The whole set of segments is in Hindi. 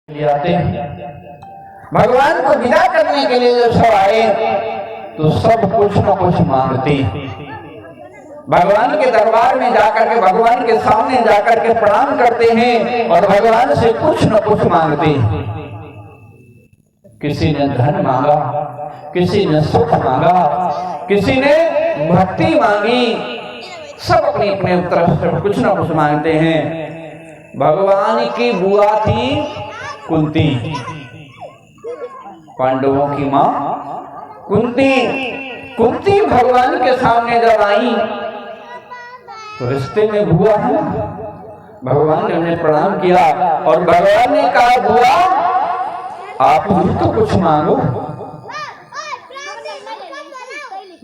आते भगवान को विदा करने के लिए जब सब आए तो सब कुछ न कुछ मांगते। भगवान के दरबार में जाकर के भगवान के सामने जाकर के प्रणाम करते हैं और भगवान से कुछ न कुछ मांगते। किसी ने धन मांगा, किसी ने सुख मांगा, किसी ने भक्ति मांगी, सब अपने अपने तरफ से कुछ न कुछ मांगते हैं। भगवान की बुआ थी कुंती, पांडवों की मां कुंती। कुंती भगवान के सामने जब आई तो रिश्ते में बुआ है। भगवान ने उन्हें प्रणाम किया और भगवान ने कहा, बुआ आप भी तो कुछ मांगो।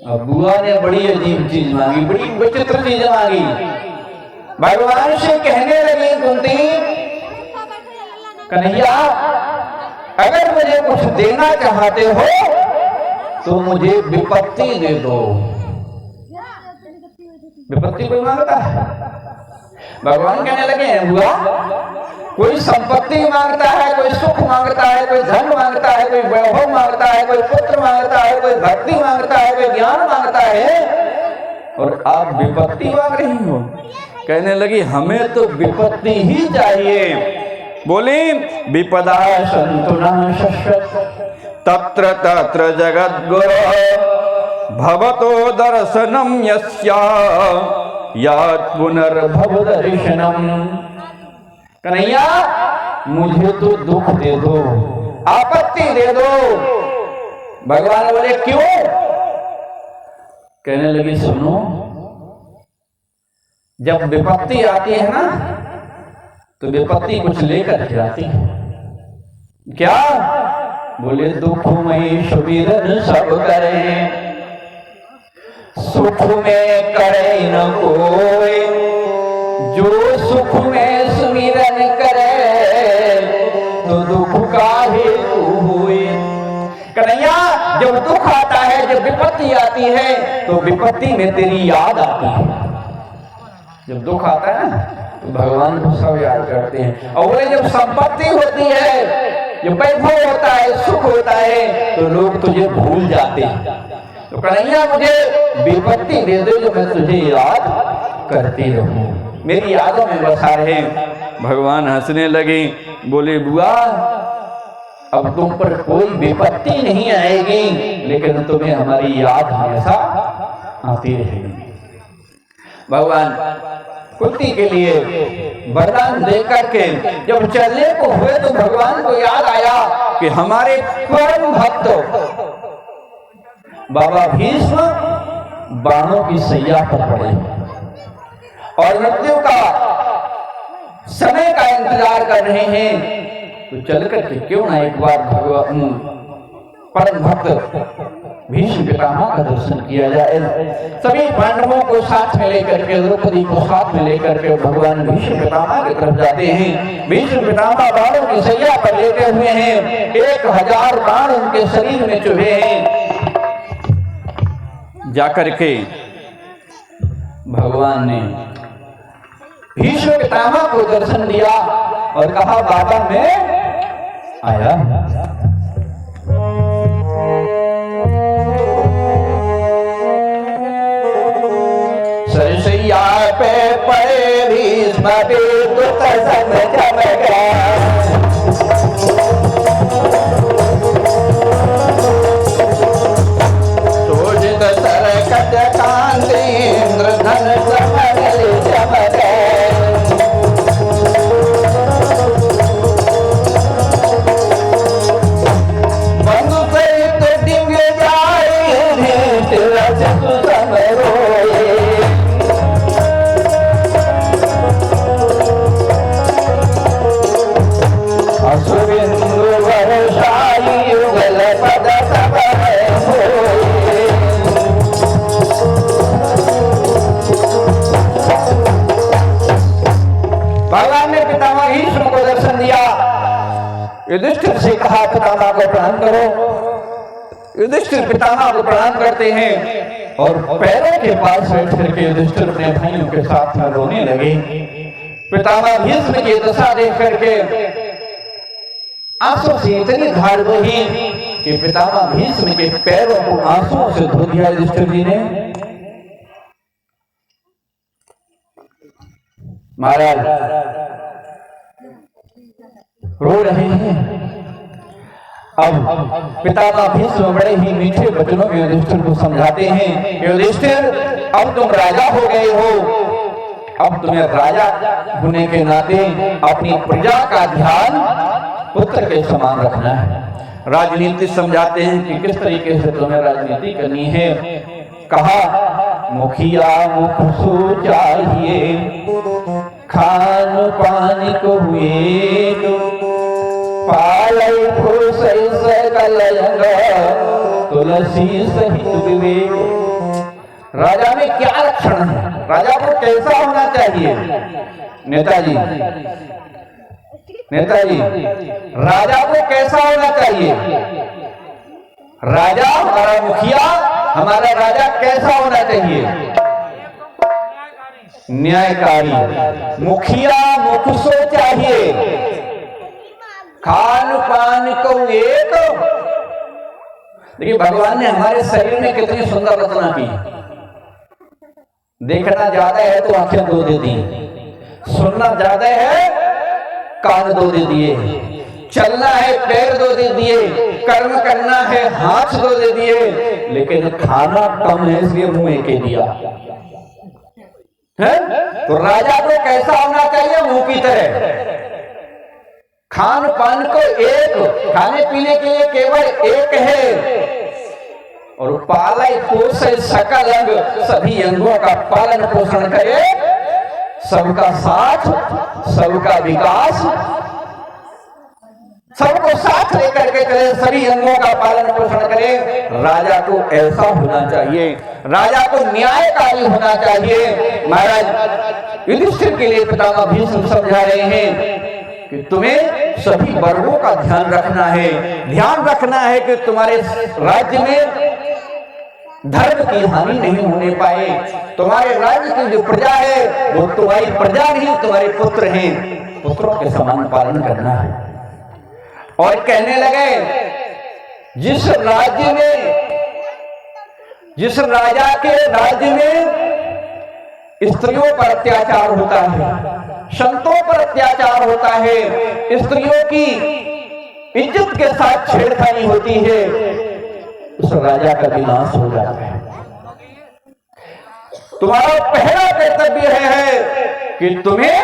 अब बुआ ने बड़ी अजीब चीज मांगी, बड़ी विचित्र चीज मांगी। भगवान से कहने लगी कुंती, कन्हैया अगर मुझे कुछ देना चाहते हो तो मुझे विपत्ति दे दो। विपत्ति कोई मांगता है? भगवान कहने लगे हैं, बुआ कोई संपत्ति मांगता है, कोई सुख मांगता है, कोई धन मांगता है, कोई वैभव मांगता है, कोई पुत्र मांगता है, कोई भक्ति मांगता है, कोई ज्ञान मांगता है, और आप विपत्ति मांग रही हो। कहने लगी हमें तो विपत्ति ही चाहिए। बोली, विपदा सन्तु न शश्वत् तत्र तत्र जगद्गुरो भवतो दर्शनम यस्या यात् पुनर्भव दर्शनम। कन्हैया मुझे तो दुख दे दो, आपत्ति दे दो। भगवान बोले क्यों? कहने लगी सुनो, जब विपत्ति आती है ना तो विपत्ति कुछ लेकर के आती है। क्या? बोले दुख में सुमिरन सब करे, सुख में करे न कोई, जो सुख में सुमिरन करे तो दुख का हेतु हुए। कन्हैया जब दुख आता है, जब विपत्ति आती है तो विपत्ति में तेरी याद आती है। जब दुख आता है ना तो भगवान को सब याद करते हैं। और बोले जब संपत्ति होती है, जब वैभव होता है, सुख होता है, तो लोग तुझे भूल जाते हैं। तो कन्हैया मुझे विपत्ति दे दे जो मैं तुझे याद करती रहूं, मेरी यादों में बसा रहे। भगवान हंसने लगे, बोले बुआ अब तुम पर कोई विपत्ति नहीं आएगी, लेकिन तुम्हें हमारी याद हमेशा आती रहेगी। भगवान कुंती के लिए वरदान देकर के जब चलने को हुए तो भगवान को याद आया कि हमारे परम भक्त बाबा भीष्म बाणों की सैया पर पड़े और मृत्यु का समय का इंतजार कर रहे हैं। तो चल करके क्यों ना एक बार भगवान परम भक्त भीष्म पितामह का दर्शन किया जाए। सभी पांडवों को साथ में लेकर के, द्रौपदी को साथ में लेकर के भगवान भीष्म पितामह की तरफ जाते हैं। भीष्म पितामह बाणों की सैया पर लेटे हुए हैं, 1000 बाण उनके शरीर में चुभे हैं। जाकर के भगवान ने भीष्म पितामह को दर्शन दिया और कहा, बाबा मैं आया। सरसैया पे पड़े भीष्म विदुत सब जम गए, शोषित सरकट कांति इंद्रधन समरल जम गए। बंधु सहित डिंग जाए भेंट रजत समरोए, सुबिंदु वर्षाई युगल पद सब होए। भगवान ने पितामह भीष्म को दर्शन दिया। युधिष्ठिर से कहा पितामह को प्रणाम करो। युधिष्ठिर पितामह को प्रणाम करते हैं और पैरों के पास बैठ करके युधिष्ठिर अपने भाइयों के साथ रोने लगे। पितामह भीष्म की दशा देख करके आंसू से इतनी धार बही कि पितामह भीष्म के पैरों को आंसुओं से धो दिया युधिष्ठिर जी ने। महाराज रो रहे हैं। अब पितामह भीष्म बड़े ही मीठे वचनों में युधिष्ठिर को समझाते हैं, युधिष्ठिर अब तुम राजा हो गए हो, अब तुम्हें राजा होने के नाते अपनी प्रजा का ध्यान पुत्र के समान रखना है। राजनीति समझाते हैं कि किस तरीके से तुम्हें राजनीति करनी है। कहा मुखिया मुख सो चाहिए, खान पान को हुए पालय फुसै सकल अंग, तुलसी सहित विवेक। राजा में क्या लक्षण है, राजा को कैसा होना चाहिए? नेताजी राजा को कैसा होना चाहिए? राजा हमारा मुखिया, हमारा राजा कैसा होना चाहिए? न्यायकारी। मुखिया मुख सो चाहिए, खान पान को एक। देखिए भगवान ने हमारे शरीर में कितनी सुंदर रचना की। देखना ज्यादा है तो आंखें दो दे दी, सुनना ज्यादा है कान दो दे दिए, चलना है पैर दो दे दिए, कर्म करना है हाथ दो दे दिए, लेकिन खाना कम है इसलिए मुंह एक दिया है। तो राजा को कैसा होना चाहिए? मुंह की तरह। खान पान को एक, खाने पीने के लिए केवल एक है। और पालय पोषय सकल अंग, सभी अंगों का पालन पोषण करे, सबका साथ, सबका विकास, सबको साथ लेकर के चले, सभी अंगों का पालन पोषण करे। राजा को ऐसा होना चाहिए, राजा को न्यायकारी होना चाहिए। महाराज युधिष्ठिर के लिए पितामह भीष्म समझा रहे हैं कि तुम्हें सभी वर्गों का ध्यान रखना है। ध्यान रखना है कि तुम्हारे राज्य में धर्म की हानि नहीं होने पाए। तुम्हारे राज्य की जो प्रजा है वो तुम्हारी प्रजा नहीं, तुम्हारे पुत्र हैं, पुत्रों के समान पालन करना है। और कहने लगे जिस राज्य में, जिस राजा के राज्य में स्त्रियों पर अत्याचार होता है, संतों पर अत्याचार होता है, स्त्रियों की इज्जत के साथ छेड़खानी होती है, उस राजा का विनाश हो जाता है। तुम्हारा पहला कर्तव्य है कि तुम्हें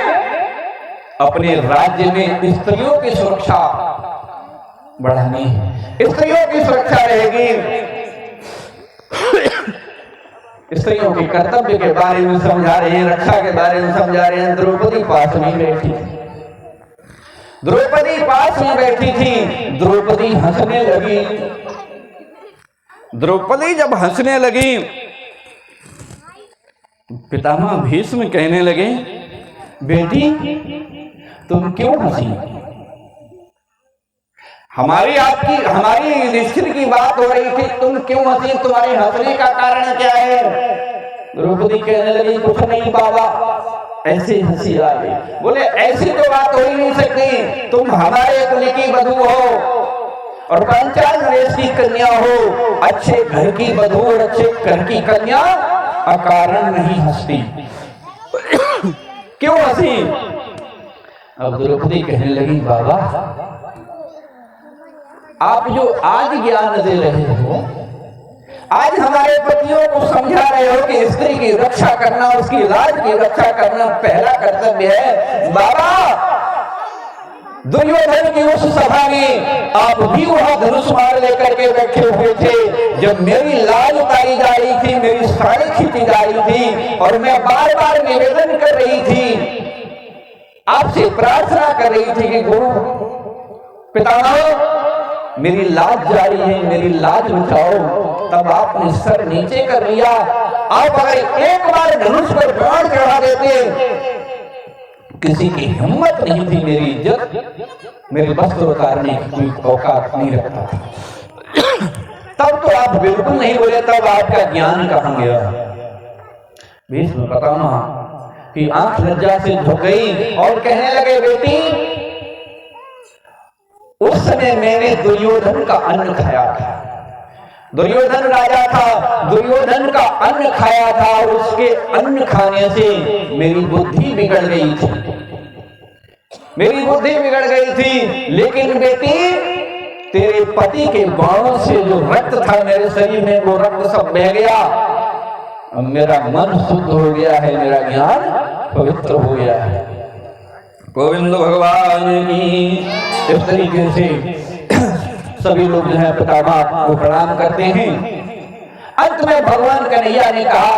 अपने राज्य में स्त्रियों की सुरक्षा बढ़ानी है। स्त्रियों की सुरक्षा रहेगी। स्त्रियों के कर्तव्य के बारे में समझा रहे हैं, रक्षा के बारे में समझा रहे हैं। द्रौपदी पास में बैठी थी, द्रौपदी पास में बैठी थी। द्रौपदी हंसने लगी। द्रौपदी जब हंसने लगी, पितामह भीष्म कहने लगे, बेटी तुम क्यों हंसी? हमारी युधिष्ठिर की बात हो रही थी, तुम क्यों हंसी? तुम्हारे हंसने का कारण क्या है? द्रौपदी कहने लगी, कुछ नहीं बाबा, ऐसे हंसी आ गई। बोले ऐसी तो बात हो ही नहीं सकती, तुम हमारे कुल की वधू हो और पांचाल नरेश की कन्या हो, अच्छे घर की वधू और अच्छे घर की कन्या अकारण नहीं हंसती। क्यों हंसी? अब द्रौपदी कहने लगी, बाबा आप जो आज ज्ञान दे रहे हो, आज हमारे पतियों को समझा रहे हो कि स्त्री की रक्षा करना, उसकी लाज की रक्षा करना पहला कर्तव्य है। बाबा दुर्योधन की उस सभा में आप भी वहां धनुष मार लेकर के बैठे हुए थे, जब मेरी लाज उतारी जा रही थी, मेरी साड़ी खींची जा रही थी और मैं बार बार निवेदन कर रही थी, आपसे प्रार्थना कर रही थी कि गुरु पितामह मेरी लाज जा रही है, मेरी लाज बचाओ, तब आपने सर नीचे कर लिया। आप अगर एक बार धनुष पर बाण चढ़ा देते, किसी की हिम्मत नहीं थी मेरी इज्जत, मेरे वस्त्र उतारने की कोई औकात नहीं रखता था। तब तो आप बिल्कुल नहीं बोले, तब आपका ज्ञान कहां गया? भीष्म पितामह की आंख लज्जा से झुक गई और कहने लगे, बेटी उस समय मैंने दुर्योधन का अन्न खाया था। दुर्योधन राजा था, दुर्योधन का अन्न खाया था और उसके अन्न खाने से मेरी बुद्धि बिगड़ गई थी, मेरी बुद्धि बिगड़ गई थी। लेकिन बेटी, तेरे पति के बाणों से जो रक्त था मेरे शरीर में, वो रक्त सब बह गया। अब मेरा मन शुद्ध हो गया है, मेरा ज्ञान पवित्र हो गया है। गोविंद भगवान की। इस तरीके से सभी लोग जो है पितामह को प्रणाम करते हैं। अंत में भगवान कन्हैया ने कहा,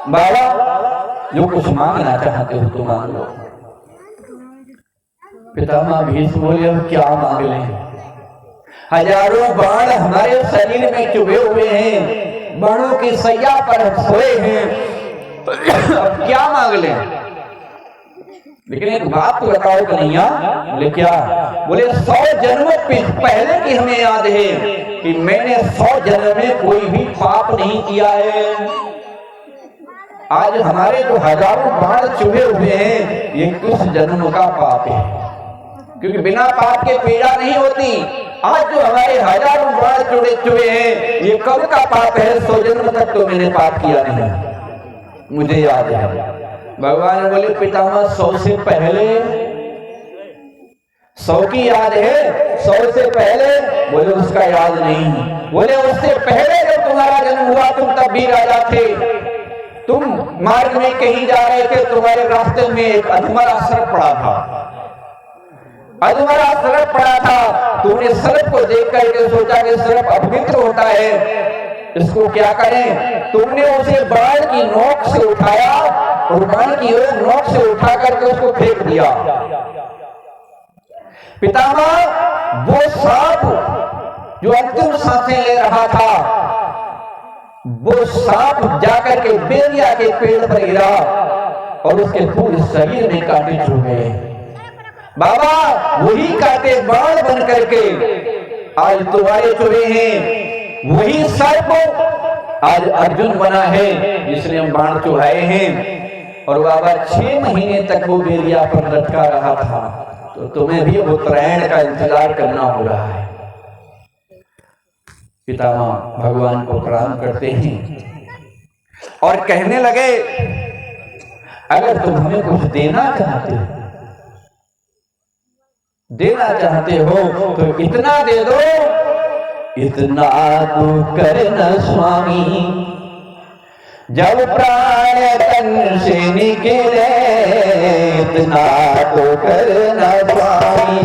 बाबा जो कुछ मांगना चाहते हो तो मांग लो। पितामह भीष्म बोले, अब क्या मांग लें? हजारों बाण हमारे शरीर में चुभे हुए हैं, बाणों की सैया पर सोए हैं, अब क्या मांग लें? लेकिन एक बात तो बताओ कन्हैया। बोले क्या? बोले 100 जन्म पहले की हमें याद है कि मैंने 100 जन्म में कोई भी पाप नहीं किया है। आज हमारे जो हजारों बाण चुभे हुए हैं, ये किस जन्म का पाप है? क्योंकि बिना पाप के पीड़ा नहीं होती। आज जो हमारे हजारों बाण चुभे हैं, ये कब का पाप है? 100 जन्म तक तो मैंने पाप किया नहीं, मुझे याद है। भगवान बोले, पितामह 100 से पहले, 100 की याद है, 100 से पहले? बोले उसका याद नहीं। बोले उससे पहले जब तुम्हारा जन्म हुआ, तुम तब भी राजा थे। तुम मार्ग में कहीं जा रहे थे, तुम्हारे रास्ते में एक अधमरा सर्प पड़ा था, अधमरा सर्प पड़ा था। तुमने सर्प को देख करके सोचा कि सर्प अपवित्र होता है, इसको क्या करें? तुमने उसे बाण की नोक से उठाया और बाण की नोक से उठा करके उसको फेंक दिया। पितामह, वो सांप जो अंतिम सांसें ले रहा था, वो सांप जाकर के बेरिया के पेड़ पर गिरा और उसके पूरे शरीर में कांटे चुभ गए। बाबा, वही कांटे बाण बन करके आज तुम्हारे चुभे हैं। वही सर्प आज अर्जुन बना है, जिसने हम बाण चुभाए हैं। और बाबा 6 महीने तक वो बेरिया पर लटका रहा था, तो तुम्हें भी उत्तरायण का इंतजार करना हो रहा है। पितामह भगवान को प्रणाम करते हैं और कहने लगे, अगर तुम हमें कुछ देना चाहते हो तो इतना दे दो। इतना तो करना स्वामी, जब प्राण तन से निकले, इतना तो करना स्वामी।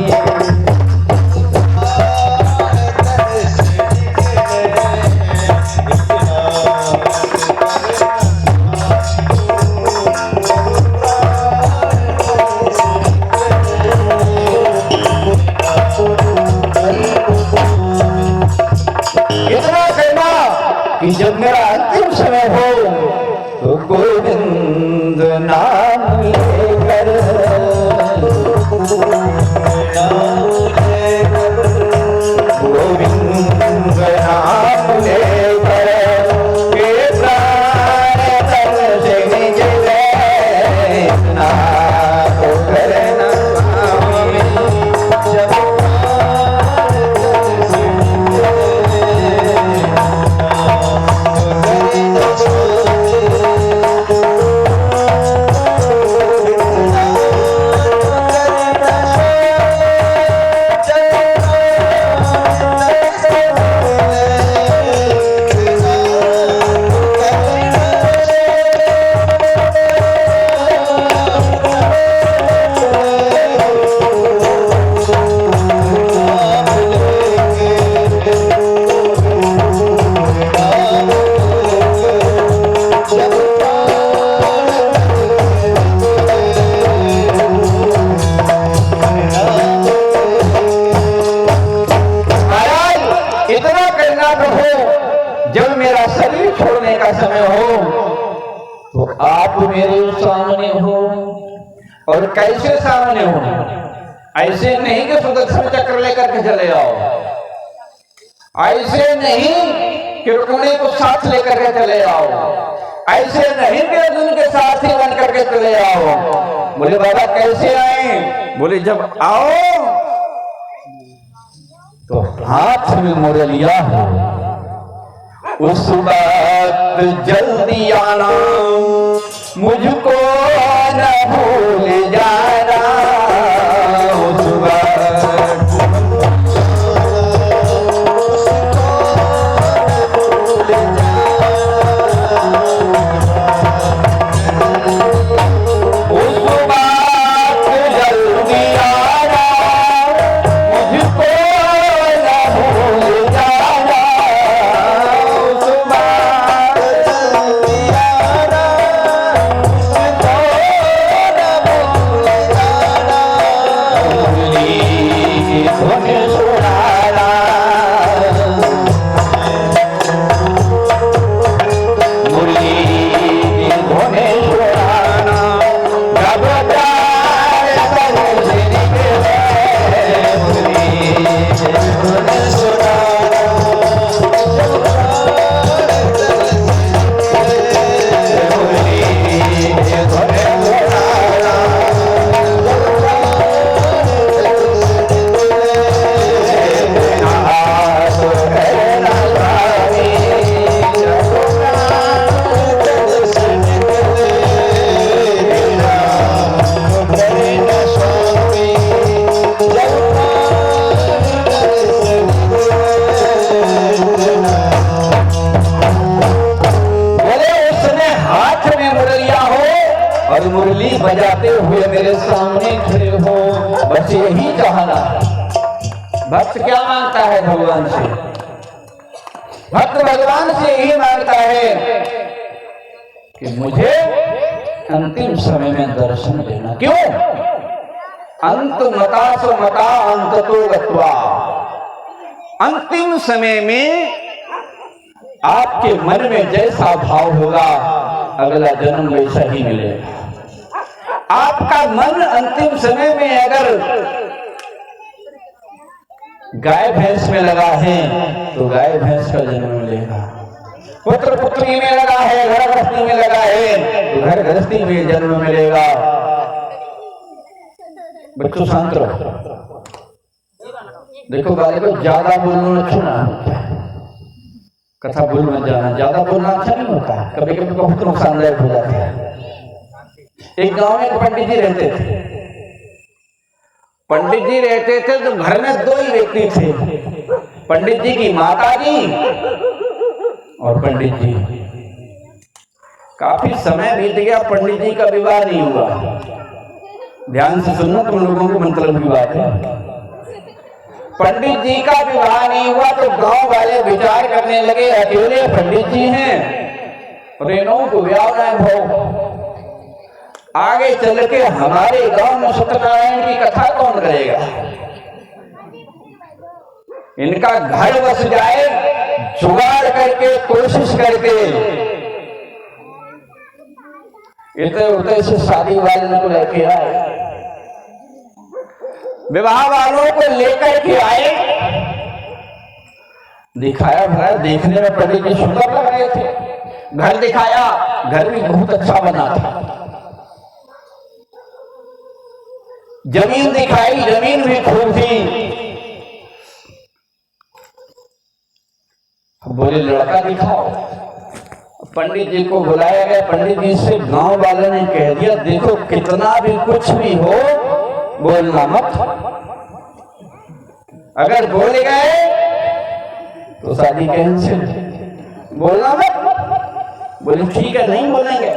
कि जब मेरा अंतिम समय हो तो गोविंद नाम लेकर, गोविंद नाम लेकर के प्राण तन से निकले, इतना तो करना स्वामी। जब मेरा शरीर छोड़ने का समय हो तो आप मेरे सामने हो। और कैसे सामने हो? ऐसे नहीं कि सुदर्शन चक्र लेकर के चले आओ, ऐसे नहीं कि रुक्मिणी को साथ लेकर के चले आओ, ऐसे नहीं कि अर्जुन के साथ ही बन करके चले आओ। बोले बाबा कैसे आए? बोले जब आओ तो हाथ में मुरलिया हो, उस वक्त जल्दी आना, मुझको न भूल जाना। उस बजाते हुए मेरे सामने खड़े हो, बस यही चाहना। भक्त क्या मांगता है भगवान से? भक्त भगवान से यही मांगता है कि मुझे अंतिम समय में दर्शन देना। क्यों? अंत मता सो मता अंततो गत्वा। अंतिम समय में आपके मन में जैसा भाव होगा, अगला जन्म वैसा ही मिलेगा। आपका मन अंतिम समय में अगर गाय भैंस में लगा है तो गाय भैंस का जन्म मिलेगा। पुत्र पुत्री में लगा है, घर गृहस्थी में लगा है तो घर गृहस्थी में जन्म मिलेगा। बच्चों शांत रहो। देखो बालकों, ज्यादा बोलना अच्छा ना होता है। कथा भूल मत जाना, ज्यादा बोलना अच्छा नहीं होता। कभी कभी बहुत नुकसानदायक हो जाता है। एक गांव में एक पंडित जी रहते थे। पंडित जी रहते थे तो घर में दो ही व्यक्ति थे, पंडित जी की माता जी और पंडित जी। काफी समय बीत गया, पंडित जी का विवाह नहीं हुआ। ध्यान से सुनना, तुम लोगों को मतलब की बात है। पंडित जी का विवाह नहीं हुआ तो गांव वाले विचार करने लगे, अकेले पंडित जी हैं, रेणु को ब्याह न हो, आगे चल के हमारे गांव में सत्यनारायण की कथा कौन करेगा? इनका घर बस जाए, जुगाड़ करके कोशिश करके इतने उतने से शादी वाले को लेके आए, विवाह वालों को लेकर के आए। दिखाया भला, देखने में पंडित जी सुंदर लग रहे थे। घर दिखाया, घर भी बहुत अच्छा बना था। जमीन दिखाई, जमीन भी खूब थी। बोले लड़का दिखाओ। पंडित जी को बुलाया गया। पंडित जी से गांव वाले ने कह दिया, देखो कितना भी कुछ भी हो बोलना मत, अगर बोल गए तो शादी कैंसिल, बोलना मत। बोले ठीक है, नहीं बोलेंगे।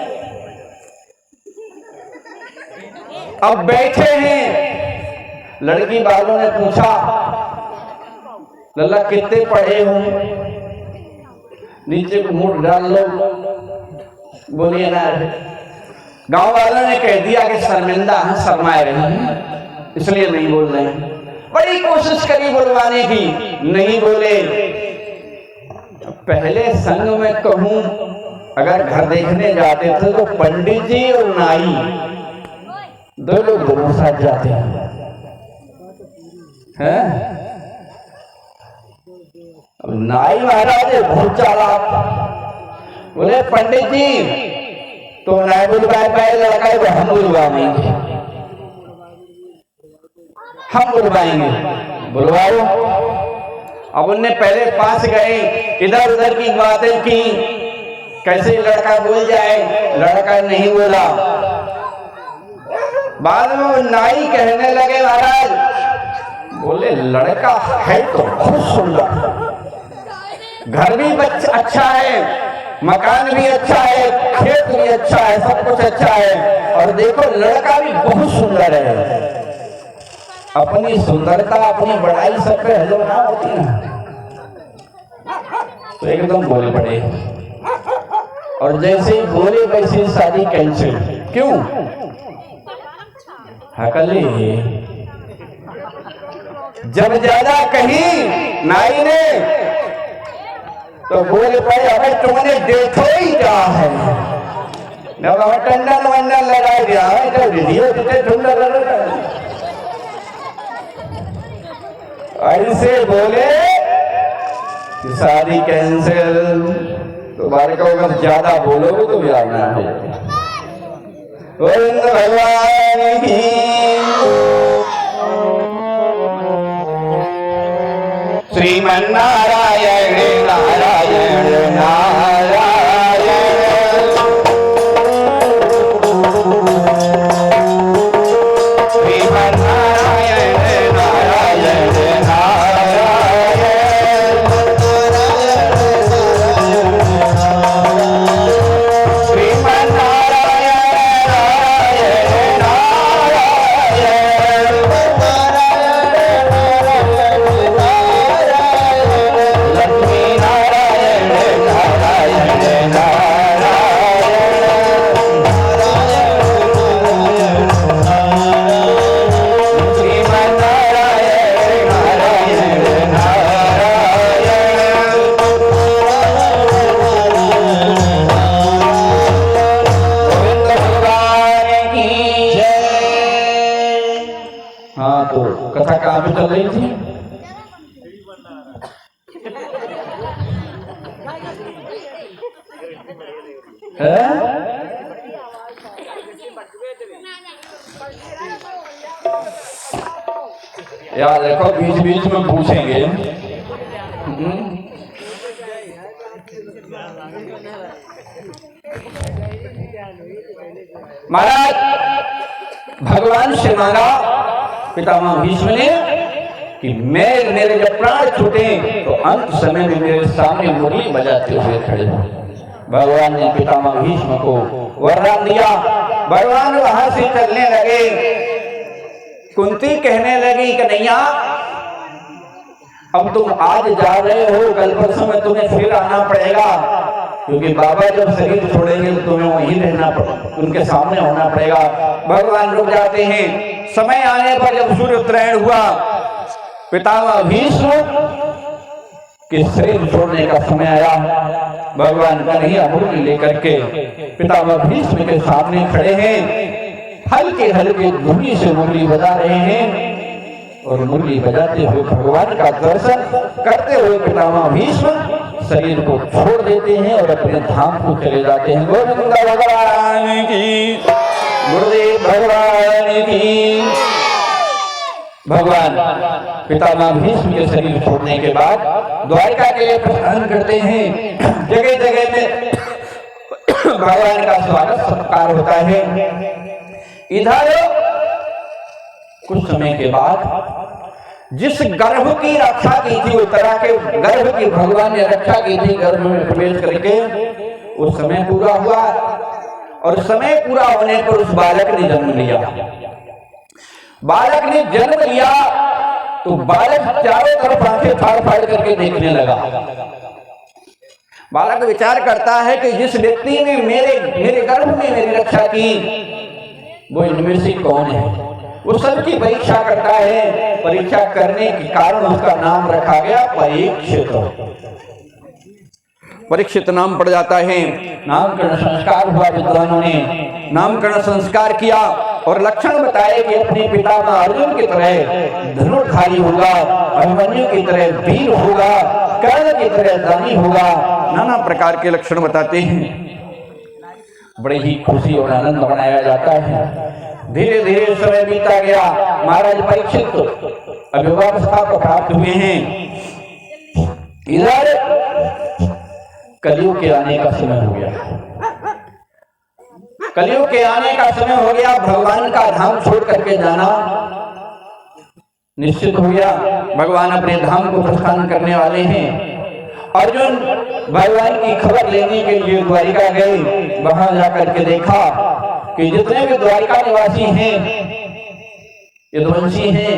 अब बैठे हैं, लड़की वालों ने पूछा, लल्ला कितने पढ़े हो? नीचे मुंह डाल लो, बोलिए ना। गांव वालों ने कह दिया कि शर्मिंदा हैं, शर्माए रहे हैं, इसलिए नहीं बोल रहे हैं। बड़ी कोशिश करी बुलवाने की, नहीं बोले। पहले संग में कहूं, अगर घर देखने जाते थे तो पंडित जी और नाई दो लोग दोनों साथ जाते हैं। अब नाई महाराज बहुत चालाक, बोले पंडित जी तो नहीं बुलवाए पाए लड़का है, तो हम बुलवाएंगे, हम बुलवाएंगे। बुलवाओ। अब उनने पहले पास गए, इधर उधर की बातें की, कैसे लड़का बोल जाए, लड़का नहीं बोला। बाद में वो नाई कहने लगे महाराज, बोले लड़का है तो बहुत सुंदर, घर भी अच्छा है, मकान भी अच्छा है, खेत भी अच्छा है, सब कुछ अच्छा है, और देखो लड़का भी बहुत सुंदर है। अपनी सुंदरता अपनी बड़ाई सब पे हजम ना होती ना, तो एकदम बोले पड़े, और जैसे ही बोले वैसे शादी कैंसिल। क्यों? हकली जब ज्यादा कही नाई ने, तो बोले पड़े अबे तुमने देखो ही क्या है, टंडन वंडन लगा दिया है, तो वीडियो कितने सुंदर लग रहा है। ऐसे बोले कि शादी कैंसिल। तुम्हारे को अगर ज्यादा बोलोगे तो भी आना है। गोविंद भगवान की श्रीमन्नारायण नारायण नारायण श्रीमन्नारायण नारायण नारायण कथा कहाँ पे चल रही थी? यार देखो बीच बीच में पूछेंगे। महाराज भगवान से मांगा पितामह भीष्म ने कि मेरे जब प्राण छूटे तो अंत समय में मेरे सामने मुरली बजाते हुए खड़े हो। भगवान ने पितामह भीष्म को वरदान दिया। भगवान वहां से चलने लगे। कुंती कहने लगी कन्हैया अब तुम आज जा रहे हो, कल परसों में तुम्हें फिर आना पड़ेगा, क्योंकि बाबा जब शरीर छोड़ेंगे तो तुम्हें वहीं रहना, उनके सामने होना पड़ेगा। भगवान रुक जाते हैं। समय आने पर जब सूर्य उत्तरायण हुआ, पितामह भीष्म के शरीर छोड़ने का समय आया। भगवान कन्हैया मुरली लेकर के पितामह भीष्म के सामने खड़े हैं। हल्के हल्के धुनी से मुरली बजा रहे हैं और मुरली बजाते हुए भगवान का दर्शन करते हुए पितामह भीष्म शरीर को छोड़ देते हैं और अपने धाम को चले जाते हैं। गोविंद भगवान की, गुरुदेव भगवान की। भगवान पितामह भीष्म के शरीर छोड़ने के बाद द्वारिका के लिए प्रस्थान करते हैं। जगह जगह में भगवान का स्वागत सत्कार होता है। इधर कुछ समय के बाद जिस गर्भ की रक्षा की थी, उत्तरा के गर्भ की भगवान ने रक्षा की थी, गर्भ में प्रवेश करके वो समय पूरा हुआ और समय पूरा होने पर उस बालक ने जन्म लिया। बालक ने जन्म लिया तो बालक चारों तरफ आंखें फाड़ फाड़ करके देखने लगा। बालक विचार करता है कि जिस व्यक्ति ने मेरे गर्भ में मेरी रक्षा की वो इनमें से कौन है। वो सबकी परीक्षा करता है। परीक्षा करने के कारण उसका नाम रखा गया परीक्षित। परीक्षित नाम पड़ जाता है। नामकरण संस्कार हुआ। विद्वानों ने नामकरण संस्कार किया और लक्षण बताए कि अपने पितामह अर्जुन की तरह धनुर्धारी होगा, अभिमन्यु की तरह वीर होगा, कर्ण की तरह दानी होगा। नाना प्रकार के लक्षण बताते हैं। बड़े ही खुशी और आनंद मनाया जाता है। धीरे धीरे समय बीता गया। महाराज परीक्षित अभिवावस्था को प्राप्त हुए हैं। इधर कलयुग के आने का समय हो गया। कलयुग के आने का समय हो गया। भगवान का धाम छोड़ करके जाना निश्चित हो गया। भगवान अपने धाम को प्रस्थान करने वाले हैं। अर्जुन भगवान की खबर लेने के लिए द्वारिका गए। वहां जाकर के देखा कि जितने भी द्वारिका निवासी हैं, यदुवंशी हैं,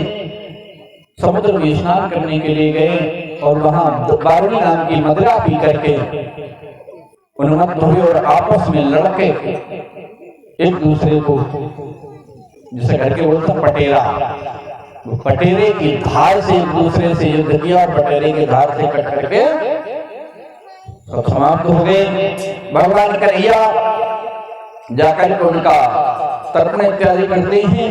समुद्र में स्नान करने के लिए गए और वहां बारुणी नाम की मदिरा पी करके उन्मत्त हुए और आपस में लड़के एक दूसरे को, जिसे करके बोलते पटेरा, पटेरे की धार से एक दूसरे से युद्ध किया और पटेरे की धार से कट करके सब समाप्त हो गए। भगवान कन्हैया जाकर के उनका तर्पण इत्यादि करते हैं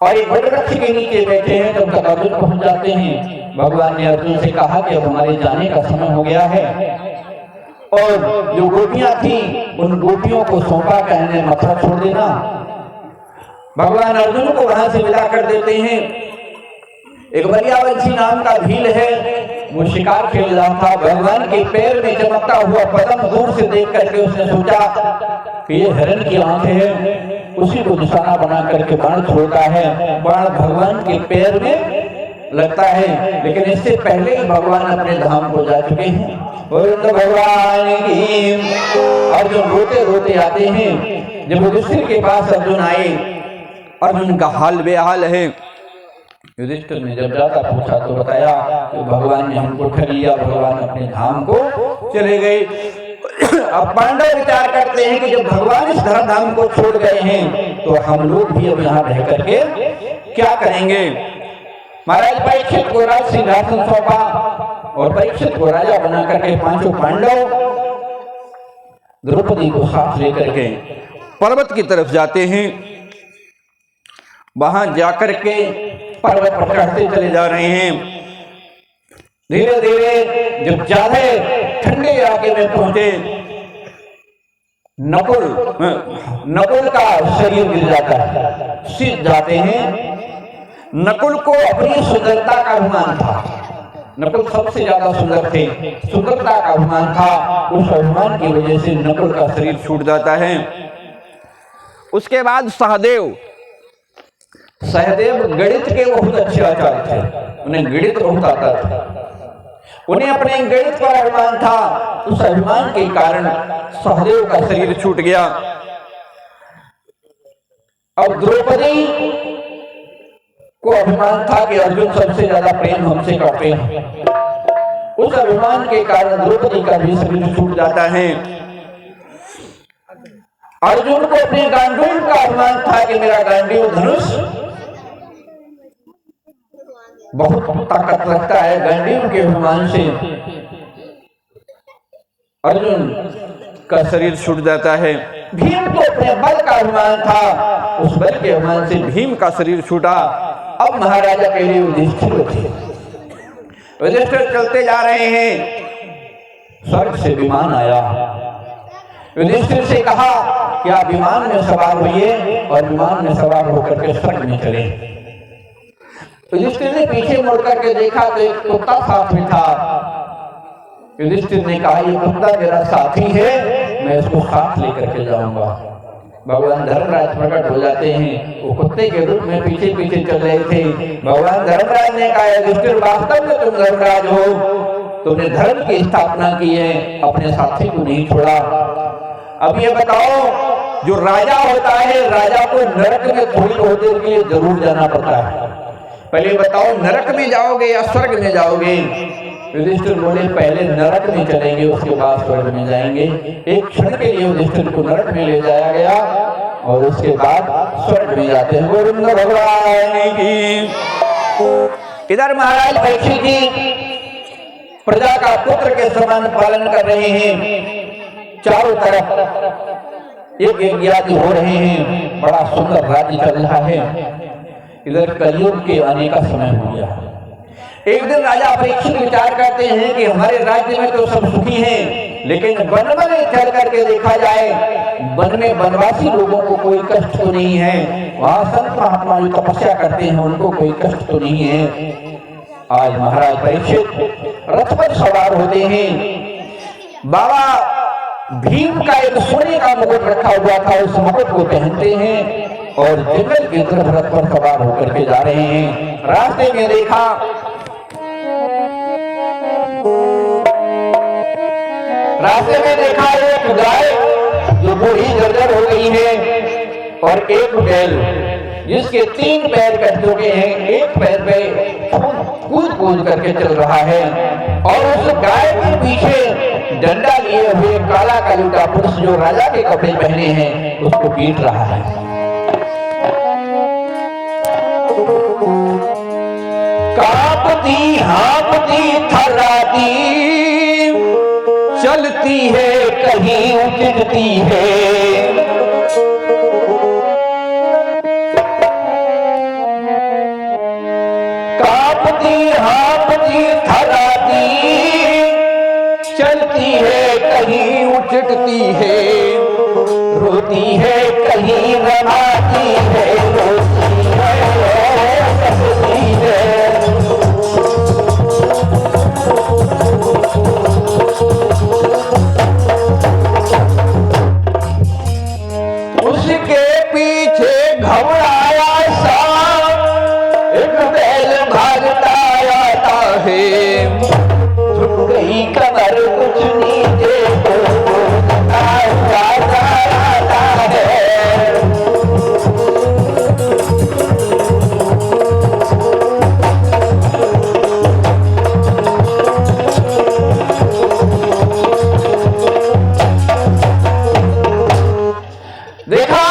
और एक बड़े वृक्ष के नीचे बैठे हैं। जब तक अर्जुन पहुंच जाते हैं, भगवान ने अर्जुन से कहा कि अब हमारे जाने का समय हो गया है। और जो गोपियां थी उन गोपियों को सौंपा कहने मथुरा छोड़ देना। भगवान अर्जुन को वहां से विदा कर देते हैं। एक बलियावंशी नाम का भील है, वो शिकार खेल रहा था। भगवान के पैर में चमकता हुआ पद्म दूर से देख करके उसने सोचा कि ये हिरण की आंखें हैं, उसी को निशाना बना करके बाण छोड़ता है। बाण भगवान के पैर में लगता है, लेकिन इससे पहले ही भगवान अपने धाम को जा चुके हैं। भगवान की अर्जुन रोते रोते आते हैं। जब युधिष्ठिर के पास अर्जुन आए, अर्जुन का हाल बेहाल है। युधिष्ठिर ने जब जाकर पूछा तो बताया कि भगवान ने हमको ठग लिया, भगवान अपने धाम को चले गए। अब पांडव विचार करते हैं कि जब भगवान इस धर्म धाम को छोड़ गए हैं तो हम लोग भी अब यहाँ रह करके क्या करेंगे। महाराज परीक्षित को राज सिंहासन सौंपा और परीक्षित को राजा बना करके पांचों पांडव द्रौपदी को साथ लेकर के पर्वत की तरफ जाते हैं। वहां जाकर के पर्वत पर चढ़ते चले जा रहे हैं। धीरे धीरे जब ज्यादा ठंडे इलाके में पहुंचे, नकुल का शरीर गिर जाता है, सीध जाते हैं। नकुल को अपनी सुंदरता का अभिमान था। नकुल सबसे ज्यादा सुंदर थे, सुंदरता का अभिमान था। उस अभिमान की वजह से नकुल का शरीर छूट जाता है। उसके बाद सहदेव गणित के बहुत अच्छे आचार्य थे, उन्हें गणित बहुत आता था। उन्हें अपने गणित पर अभिमान था। उस अभिमान के कारण सहदेव का शरीर छूट गया। अब द्रौपदी को अभिमान था कि अर्जुन सबसे ज्यादा प्रेम हमसे करते हैं। उस अभिमान के कारण द्रौपदी का भी शरीर छूट जाता है। अर्जुन को अपने गांडीव का अभिमान था कि मेरा गांडीव धनुष बहुत ताकत रखता है। गांडीव के अभिमान से अर्जुन का शरीर छूट जाता है। भीम को अपने बल का अभिमान था, उस बल के अभिमान से भीम का शरीर छूटा। अब महाराजा के लिए युधिष्ठिर थे। युधिष्ठिर चलते जा रहे हैं, स्वर्ग से विमान आया। युधिष्ठिर से कहा कि आप विमान में सवार होइए और विमान में सवार होकर के स्वर्ग में चले। युधिष्ठिर ने पीछे मुड़ करके देखा तो एक कुत्ता साथ में था। युधिष्ठिर ने कहा ये कुत्ता मेरा साथी है, मैं इसको साथ लेकर के जाऊंगा। भगवान धर्मराज प्रकट हो जाते हैं। वो कुत्ते के रूप में पीछे पीछे चल रहे थे। भगवान धर्मराज ने कहा युधिष्ठिर वास्तव में तुम धर्मराज हो, तुमने धर्म की स्थापना की है, अपने साथी को नहीं छोड़ा। अब ये बताओ, जो राजा होता है, राजा को नरक में थोड़ी बहुत देर के लिए जरूर जाना पड़ता है। पहले बताओ नरक में जाओगे या स्वर्ग में जाओगे। युधिष्ठिर बोले पहले नरक में चलेंगे, उसके बाद स्वर्ग में जाएंगे। एक क्षण के लिए युधिष्ठिर को नरक में ले जाया गया और उसके बाद स्वर्ग में जाते हैं। गोविंद भगवान की। इधर महाराज परीक्षित जी प्रजा का पुत्र के समान पालन कर रहे हैं। चारों तरफ एक यज्ञ हो रहे हैं, बड़ा सुंदर राज्य चल रहा है। इधर कलयुग के आने का समय हो गया। एक दिन राजा परीक्षित विचार करते हैं कि हमारे राज्य में तो सब सुखी हैं, लेकिन वन में चल करके देखा जाए, वन में वनवासी लोगों को कोई कष्ट तो नहीं है, वहां संत महात्मा जो तपस्या करते हैं उनको कोई कष्ट तो नहीं है। आज महाराज परीक्षित रथ पर सवार होते हैं, बाबा भीम का एक सोने का मुकुट रखा हुआ था, उस मुकुट को पहनते हैं और जंगल की तरफ रथ पर सवार होकर के जा रहे हैं। रास्ते में देखा एक गाय जो बूढ़ी जर्जर हो गई है और एक बैल जिसके 3 पैर कट चुके हैं, एक पैर पे कूद कूद करके चल रहा है और उस गाय के पीछे डंडा लिए हुए काला कलूटा पुरुष जो राजा के कपड़े पहने हैं उसको पीट रहा है। कांपती हाँपती थर्राती चलती है कहीं उजड़ती है, कांपती हाँपती थर्राती चलती है कहीं उजड़ती है, रोती है कहीं रमाती है, रोती है हंसती है। उसके पीछे घबराया सा एक बैल भागता आता है, झुक गई कमर कुछ नीचे को आता है। देखा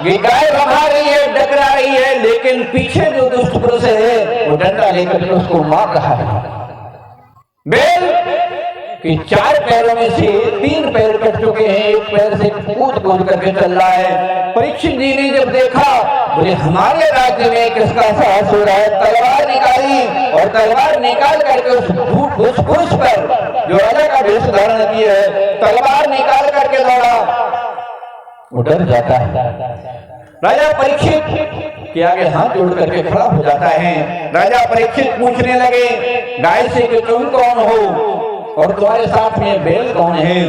ये गाय भगा रही है, डकरा रही है, लेकिन पीछे जो दुष्ट पुरुष है वो डंडा लेकर उसको मार रहा है। बैल कि 4 पैरों में से 3 पैर कट चुके हैं, एक पैर से कूद कूद करके चल रहा है। परीक्षित जी ने जब देखा बोले हमारे राज्य में किसका साहस हो रहा है, तलवार निकाली और तलवार निकाल करके उस पुरुष पर जो राजा का वेश धारण किया है तलवार निकाल करके दौड़ा, वो डर जाता है। राजा परीक्षित के आगे हाथ जोड़ करके खड़ा हो जाता है। राजा परीक्षित पूछने लगे गाय से कि तुम कौन हो और तुम्हारे साथ में बैल कौन है।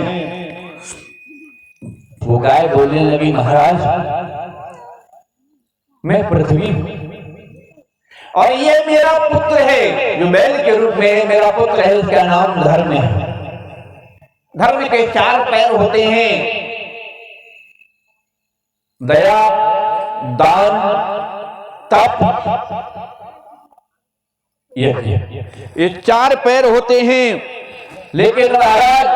वो गाय बोलने लगी महाराज मैं पृथ्वी और ये मेरा पुत्र है जो बैल के रूप में मेरा पुत्र है, उसका नाम धर्म है। धर्म के 4 पैर होते हैं, दया, दान, तप, ये 4 पैर होते हैं। लेकिन महाराज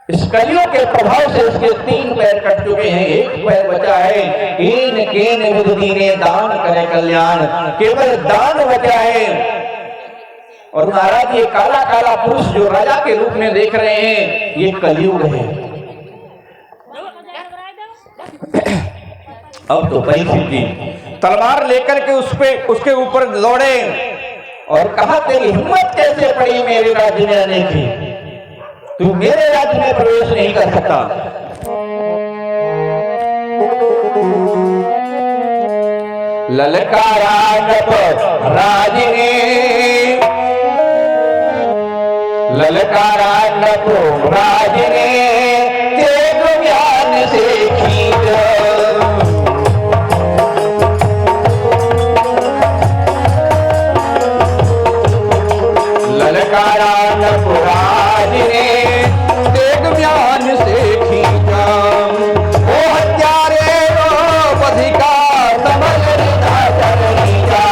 इस कलियों के प्रभाव से इसके 3 पैर कट चुके हैं, एक पैर बचा है। कीन कीन विधि ने दान करे कल्याण, केवल दान बचा है। और महाराज ये काला काला पुरुष जो राजा के रूप में देख रहे हैं ये कलयुग है। अब तो परीक्षित जी तलवार लेकर के उसके ऊपर दौड़े और कहा तेरी हिम्मत कैसे पड़ी मेरे राज्य में आने की, तू मेरे राज्य में प्रवेश नहीं कर सकता। ललकारा नभ राज ने, ललकारा नभ राज ने तेग ज्ञान से खींच, ललकारा नभ राज ने तेग ज्ञान से खींचा, वो हत्यारे वो बधिका समझ ना करीजा।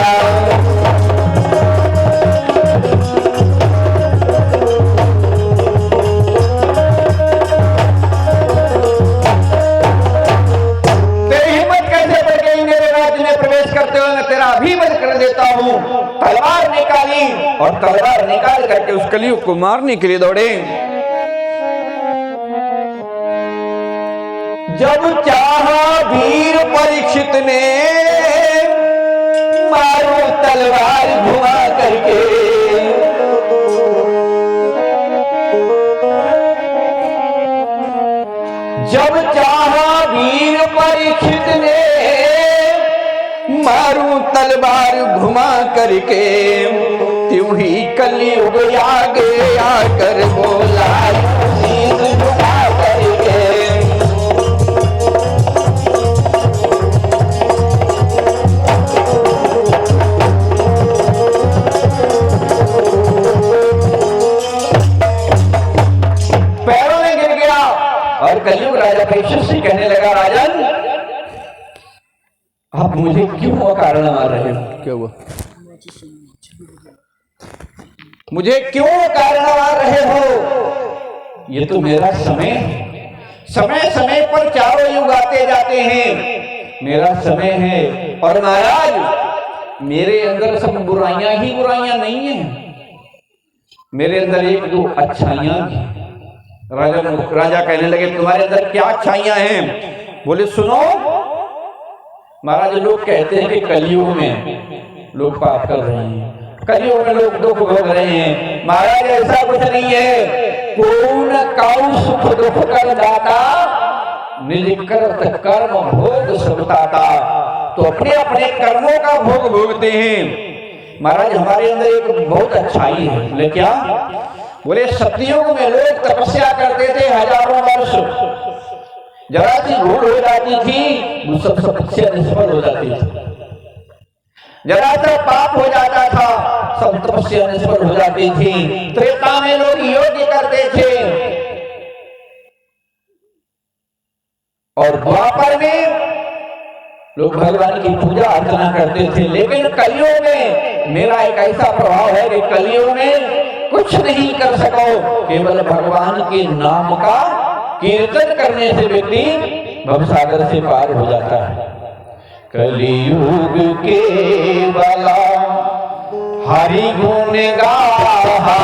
तेरी हिम्मत कैसे बढ़ गई मेरे राज्य में प्रवेश करते हुए, मैं तेरा अभिमत कर देता हूं। तलवार निकाली और तलवार निकाल करके उस कलयुग को मारने के लिए दौड़े। जब चाहा वीर परीक्षित ने मारो तलवार घुमा कर चाहा वीर परीक्षित ने मारूं तलवार घुमा करके, त्यों ही कलयुग आगे आकर बोला शीश झुका करके। पैरों में गिर गया और कलयुग राजा परीक्षित से कहने लगा, राजन आप मुझे क्यों अकारण मार रहे हो? क्या हुआ? मुझे क्यों कारण मार रहे हो? ये तो मेरा समय समय पर चारों युग आते जाते हैं, मेरा समय है। और महाराज मेरे अंदर सब बुराइयां ही बुराइयां नहीं है, मेरे अंदर एक दो अच्छाइयां भी। राजा कहने लगे, तुम्हारे अंदर क्या अच्छाइयां हैं? बोले सुनो महाराज, लोग कहते हैं कि कलयुग में लोग पाप कर रहे हैं, कलयुग में लोग दुख भोग रहे हैं। महाराज ऐसा कुछ नहीं है। पूर्ण काउ सुख दुख कर दाता, निज करत कर्म भोग सब ताता। तो अपने अपने कर्मों का भोग भोगते हैं। महाराज हमारे अंदर एक बहुत अच्छाई है। बोले क्या? बोले सतयुग में लोग तपस्या करते थे हजारों वर्ष, जरा सी भूल हो जाती थी वो सब तपस्या निष्फल हो जाती थी, जरा सा पाप हो जाता था सब तपस्या निष्फल हो जाती थी। त्रेता में लोग योग्य करते थे और द्वापर में लोग भगवान की पूजा अर्चना करते थे। लेकिन कलयुग में मेरा एक ऐसा प्रभाव है कि कलयुग में कुछ नहीं कर सको, केवल भगवान के नाम का कीर्तन करने से व्यक्ति भवसागर से पार हो जाता है। कलियुग के वाला हरि गुण गाहा,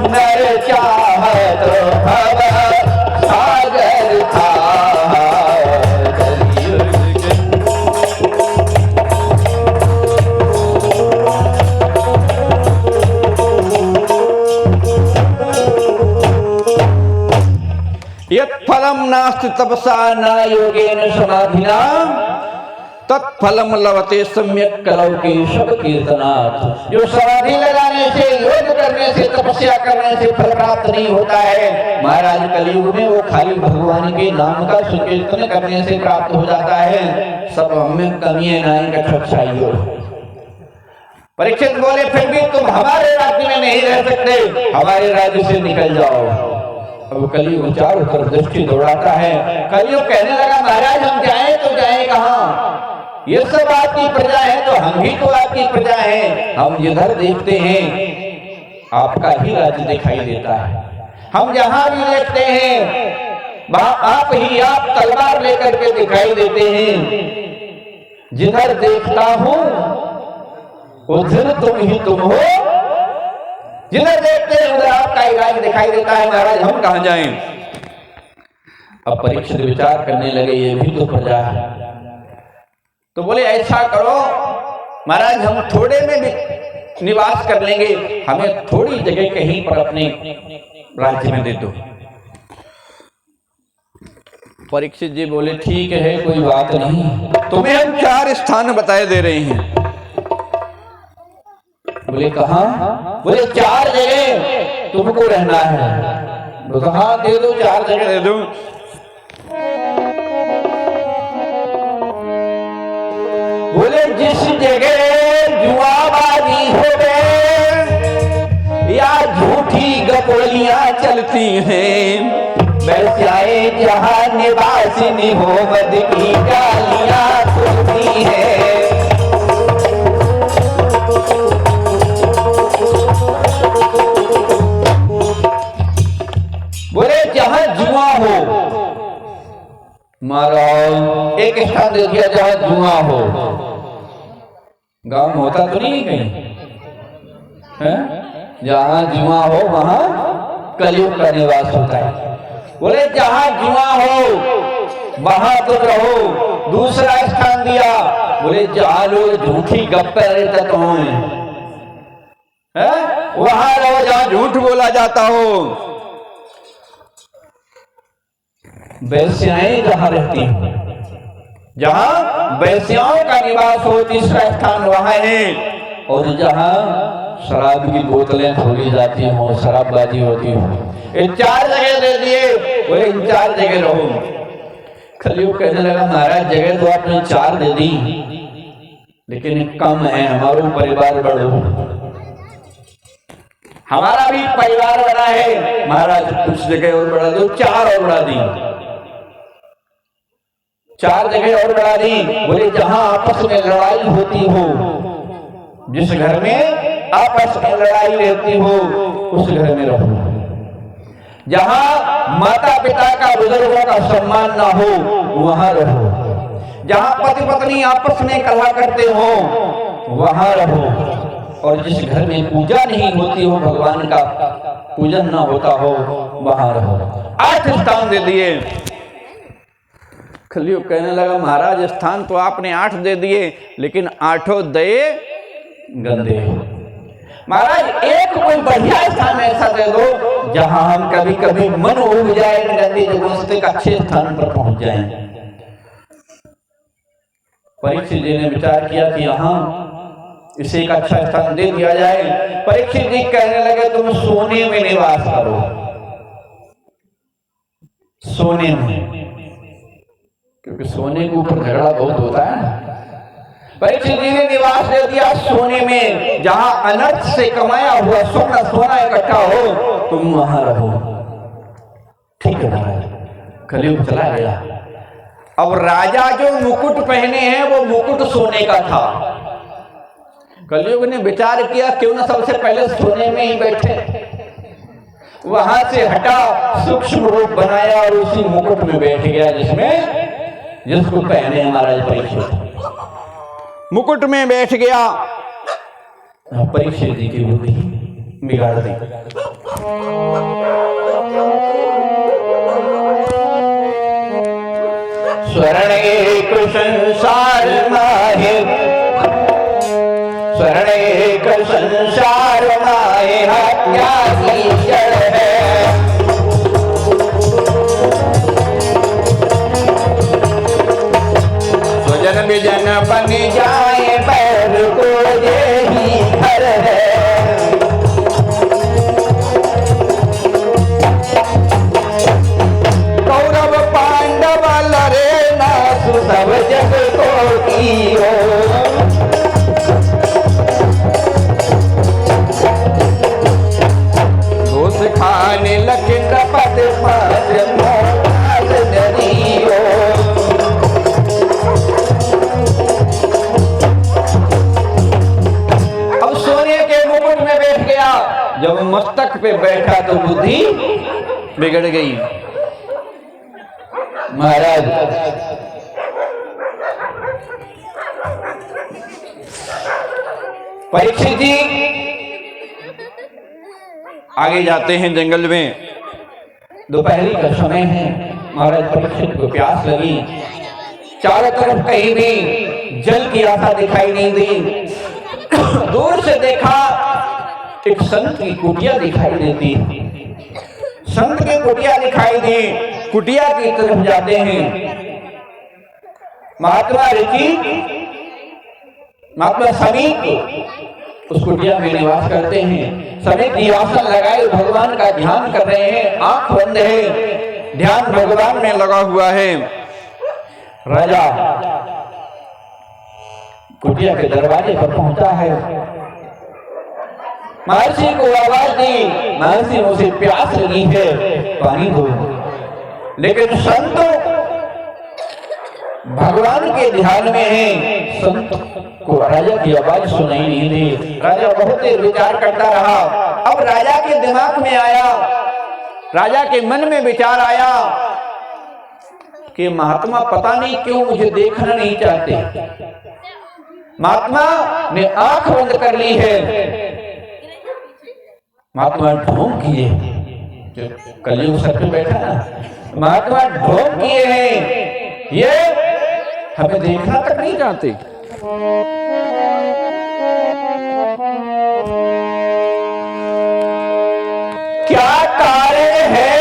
नर चाहत भव सागर था। यत्फलम नास्ति तपसा न योगेन समाधिना, तत्फलम लभते सम्यक कलौ केशव कीर्तनात्। जो समाधि लगाने से, योग करने से, तपस्या करने से फल प्राप्त नहीं होता है, महाराज कलयुग में वो खाली भगवान के नाम का सुकीर्तन करने से प्राप्त हो जाता है। सब हमें कमी है नाई कक्षाई हो। परीक्षित बोले फिर भी तुम हमारे राज्य में नहीं रह सकते, हमारे राज्य से निकल जाओ। अब कलयुग चारों तरफ दृष्टि दौड़ाता है। कलयुग कहने लगा, महाराज हम जाएं तो जाएं कहां? ये सब आपकी प्रजा है तो हम भी तो आपकी प्रजा हैं। हम जिधर देखते हैं आपका ही राज्य दिखाई देता है। हम जहां भी देखते हैं वहां आप तलवार लेकर के दिखाई देते हैं। जिधर देखता हूं उधर तुम ही तुम हो, जिधर देखते हैं उधर आपका ही राज्य दिखाई देता है। महाराज हम कहां जाएं? अब परीक्षित विचार करने लगे, ये भी तो प्रजा है। तो बोले ऐसा करो महाराज, हम थोड़े में भी निवास कर लेंगे, हमें थोड़ी जगह कहीं पर अपने राज्य में दे दो। परीक्षित जी बोले ठीक है कोई बात नहीं, तुम्हें हम 4 स्थान बताए दे रहे हैं। बोले कहां? बोले 4 जगह तुमको रहना है। बोले हाँ दे दो, 4 जगह दे दो। बोले जिस जगह जुआबाजी हो गए या झूठी गपोलियां चलती हैं, वैसे जहां निवासिनी हो मद की गालियां सुनती है। बोले जहां जुआ हो, मारा एक स्थान दे दिया जहां जुआ हो। गांव में होता तो नहीं कहीं है? जहां जुआ हो वहां कलयुग का निवास होता है। बोले जहां जुआ हो वहां तो रहो। दूसरा स्थान दिया, बोले जहां लोग झूठी गप्पे रहते हैं वहां रहो, जहां झूठ बोला जाता हो। वैश्याएं जहां रहती हैं, जहां वैश्याओं का निवास हो, तीसरा स्थान वहां है। और जहां शराब की बोतलें खोली जाती हो, शराबबाजी होती हो, ये 4 जगह दे दिए। बोले इन 4 जगह रहो। कलयुग कहने लगा महाराज जगह तो आपने 4 दे दी, लेकिन कम है, हमारा परिवार बढ़ो, हमारा भी परिवार बड़ा है। महाराज कुछ जगह और बढ़ा दो, 4 और बढ़ा दी, 4 जगह और बढ़ा दी। बोले जहां आपस में लड़ाई होती हो, जिस घर में आपस में लड़ाई रहती हो, उस घर में रहो। जहां माता पिता का, बुजुर्गों का सम्मान ना हो, वहां रहो। जहां पति पत्नी आपस में कलह करते हो, वहां रहो। और जिस घर में पूजा नहीं होती हो, भगवान का पूजन ना होता हो, वहां रहो। 8 स्थान दे दिए। कलयुग कहने लगा महाराज स्थान तो आपने 8 दे दिए, लेकिन 8 दए गंदे। महाराज एक कोई बढ़िया स्थान ऐसा दे दो जहां हम कभी कभी मन उब जाए, गंदी जगहों से अच्छे स्थान पर पहुंच जाएं। परीक्षित जी ने विचार किया कि यहां इसे एक अच्छा स्थान दे दिया जाए। परीक्षित जी कहने लगे तुम सोने में निवास करो, सोने में, क्योंकि सोने के ऊपर झगड़ा बहुत होता है। परीक्षित जी ने निवास दे दिया सोने में, जहां अनर्थ से कमाया हुआ सोना इकट्ठा हो, तुम वहां रहो। ठीक है महाराज। कलयुग चला गया। अब राजा जो मुकुट पहने हैं वो मुकुट सोने का था। कलयुग ने विचार किया क्यों ना सबसे पहले सोने में ही बैठे। वहां से हटा, सूक्ष्म रूप बनाया और उसी मुकुट में बैठ गया जिसको पहने महाराज परीक्षित। मुकुट में बैठ गया। परीक्षित जी की बुद्धि बिगाड़ दी। स्वर्ण एक संसार माहे, स्वर्ण एक संसार माहे, हत्या की जड़ है। स्वजन विजन बन जाए, पैर को यही घर है। कौरव पांडव लड़े नासु, सब जग को कीरो। दोष खाने लगे कपट पास मोहास डरियो। अब सोने के मुकुट में बैठ गया, जब मस्तक पे बैठा तो बुद्धि बिगड़ गई। महाराज परीक्षित जी आगे जाते हैं जंगल में। दोपहरी का समय है। महाराज परीक्षित को प्यास लगी। चारों तरफ कहीं भी जल की आशा दिखाई नहीं दी। दूर से देखा एक संत की कुटिया दिखाई देती। संत की कुटिया दिखाई दी। कुटिया की तरफ जाते हैं। महात्मा ऋषि, महात्मा समीप उस कुटिया में निवास करते हैं। सभी दिवासन लगाए भगवान का ध्यान कर रहे हैं। आंख बंद है, ध्यान भगवान में लगा हुआ है। राजा कुटिया के दरवाजे पर पहुंचा है। महर्षि को आवाज दी, महर्षि उसे प्यास लगी है, पानी दो। लेकिन संत भगवान के ध्यान में है। संत को राजा की आवाज सुनाई नहीं दी। राजा बहुत देर विचार करता रहा। अब राजा के दिमाग में आया, राजा के मन में विचार आया कि महात्मा पता नहीं क्यों मुझे देखना नहीं चाहते। महात्मा ने आंख बंद कर ली है। महात्मा ढोंग किए, जो कलयुग सर पे बैठा ना, महात्मा ढोंग किए हैं, ये हमें देखना तक नहीं चाहते। क्या कारण है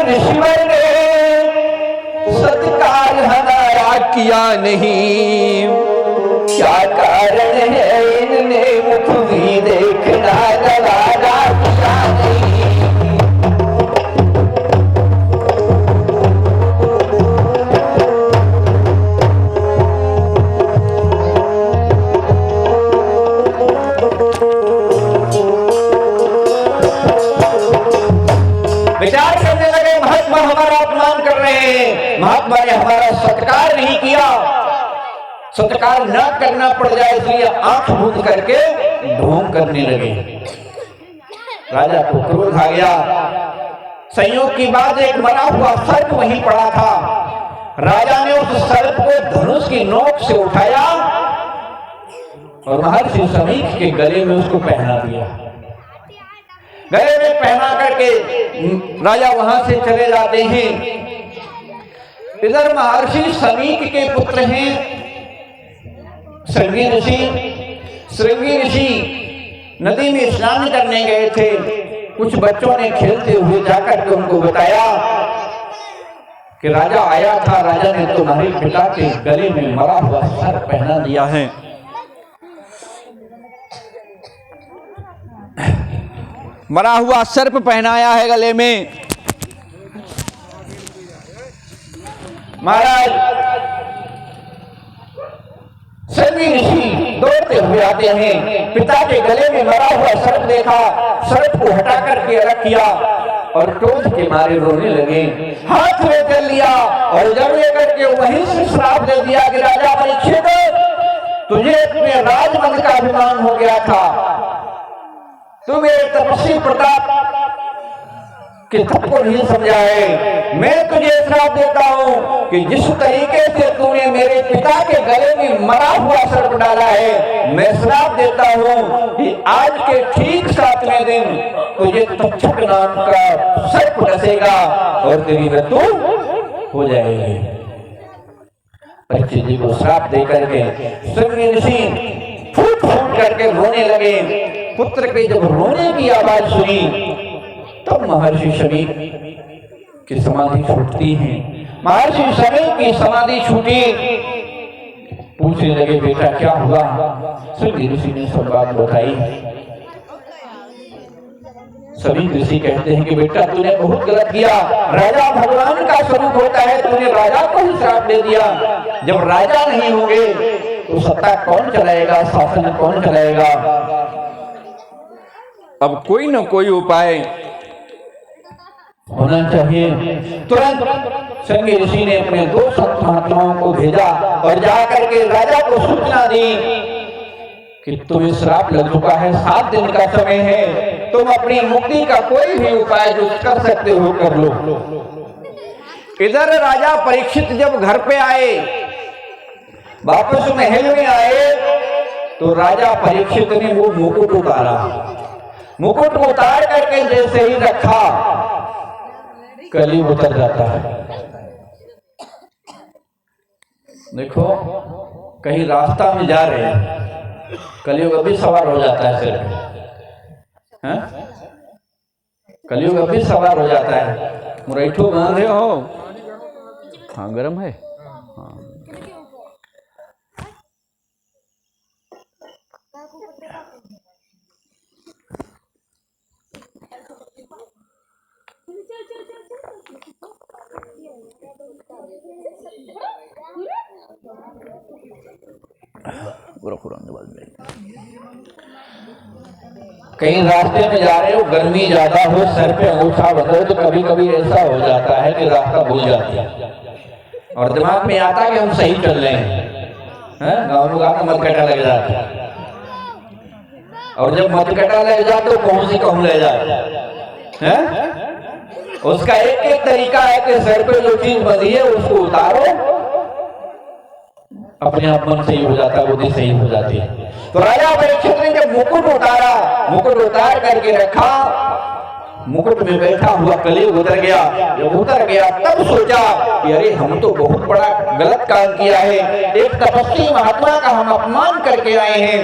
ऋषिवर ने किया नहीं, क्या कारण है इनने मुख भी देखना गवारा किया नहीं। विचार करने लगे महात्मा हमारा अपमान कर रहे हैं, महात्मा ने हमारा सत्कार नहीं किया, सत्कार न करना पड़ जाए इसलिए आंख बंद करके ढोंग करने लगे। राजा को क्रोध आ गया। संयोग की बात एक मरा हुआ सर्प वहीं पड़ा था। राजा ने उस सर्प को धनुष की नोक से उठाया और महर्षि समीक के गले में उसको पहना दिया। गले में पहना करके राजा वहां से चले जाते हैं। इधर महर्षि समीक के पुत्र हैं श्रृंगी ऋषि। श्रृंगी ऋषि नदी में स्नान करने गए थे। कुछ बच्चों ने खेलते हुए जाकर के उनको बताया कि राजा आया था, राजा ने तुम्हारे पिता के गले में मरा हुआ सर पहना दिया है। मरा हुआ सर्प पहनाया है गले में। महाराज श्रृंगी ऋषि दौड़ते हुए आते हैं, पिता के गले में मरा हुआ सर्प देखा, सर्प को हटा करके रख किया और क्रोध के मारे रोने लगे। हाथ में कर लिया और जब लेकर के वहीं से श्राप दे दिया कि राजा परीक्षित, तुझे अपने राजमंद का अभिमान हो गया था, तू मेरे तपस्वी प्रताप के तप को नहीं समझा है। मैं तुझे श्राप देता हूं कि जिस तरीके से तूने मेरे पिता के गले में मरा हुआ सर्प डाला है, मैं श्राप देता हूं कि आज के ठीक 7वें दिन तुझे तक्षक नाम का सर्प डसेगा और तेरी मृत्यु हो जाएगी। परीक्षित जी को श्राप दे करके श्रृंगी ऋषि फूट फूट करके रोने लगे। पुत्र के जब रोने की आवाज सुनी तब महर्षि समीक की समाधि छूटती है। महर्षि समीक की समाधि छूटी। पूछने लगे बेटा क्या हुआ? श्रृंगी ऋषि ने सब बात बताई। समीक ऋषि कहते हैं कि बेटा तूने बहुत गलत किया, राजा भगवान का स्वरूप होता है, तूने राजा को ही श्राप दे दिया। जब राजा नहीं होंगे तो सत्ता कौन चलाएगा, शासन कौन चलाएगा? अब कोई न कोई उपाय होना चाहिए। तुरंत श्रृंगी ऋषि ने अपने 2 संत महात्माओं को भेजा और जाकर के राजा को सूचना दी कि तुम्हें श्राप लग चुका है, 7 दिन का समय है, तुम अपनी मुक्ति का कोई भी उपाय जो कर सकते हो कर लो। इधर राजा परीक्षित जब घर पे आए, वापस महल में आए, तो राजा परीक्षित ने वो मुकुट उतारा। मुकुट उतार करके जैसे ही रखा, कलयुग उतर जाता है। देखो कहीं रास्ता में जा रहे हैं, कलयुग अभी सवार हो जाता है सिर पे। कलयुग अभी सवार हो जाता है। मुरैठू बांधे हो? हाँ गर्म है। हाँ कहीं रास्ते में जा रहे हो, गर्मी ज्यादा हो, सर पे अंगूठा बंधो, तो कभी कभी ऐसा हो जाता है कि रास्ता भूल जाते हैं और दिमाग में आता कि हम सही चल रहे हैं। गाँव में आकर मतकटा लग जाता है और जब मतकटा लग जाए तो कौन सी कहूं ले जाए। उसका एक एक तरीका है कि सर पे जो चीज बंधी है उसको उतारो, अपने आप मन सही हो जाता है, बुद्धि सही हो जाती है। तो राजा परीक्षित ने जब मुकुट उतारा, मुकुट उतार करके रखा, मुकुट में बैठा हुआ कलयुग उतर गया। जब उतर गया तब सोचा कि अरे हम तो बहुत बड़ा गलत काम किया है, एक तपस्वी महात्मा का हम अपमान करके आए हैं,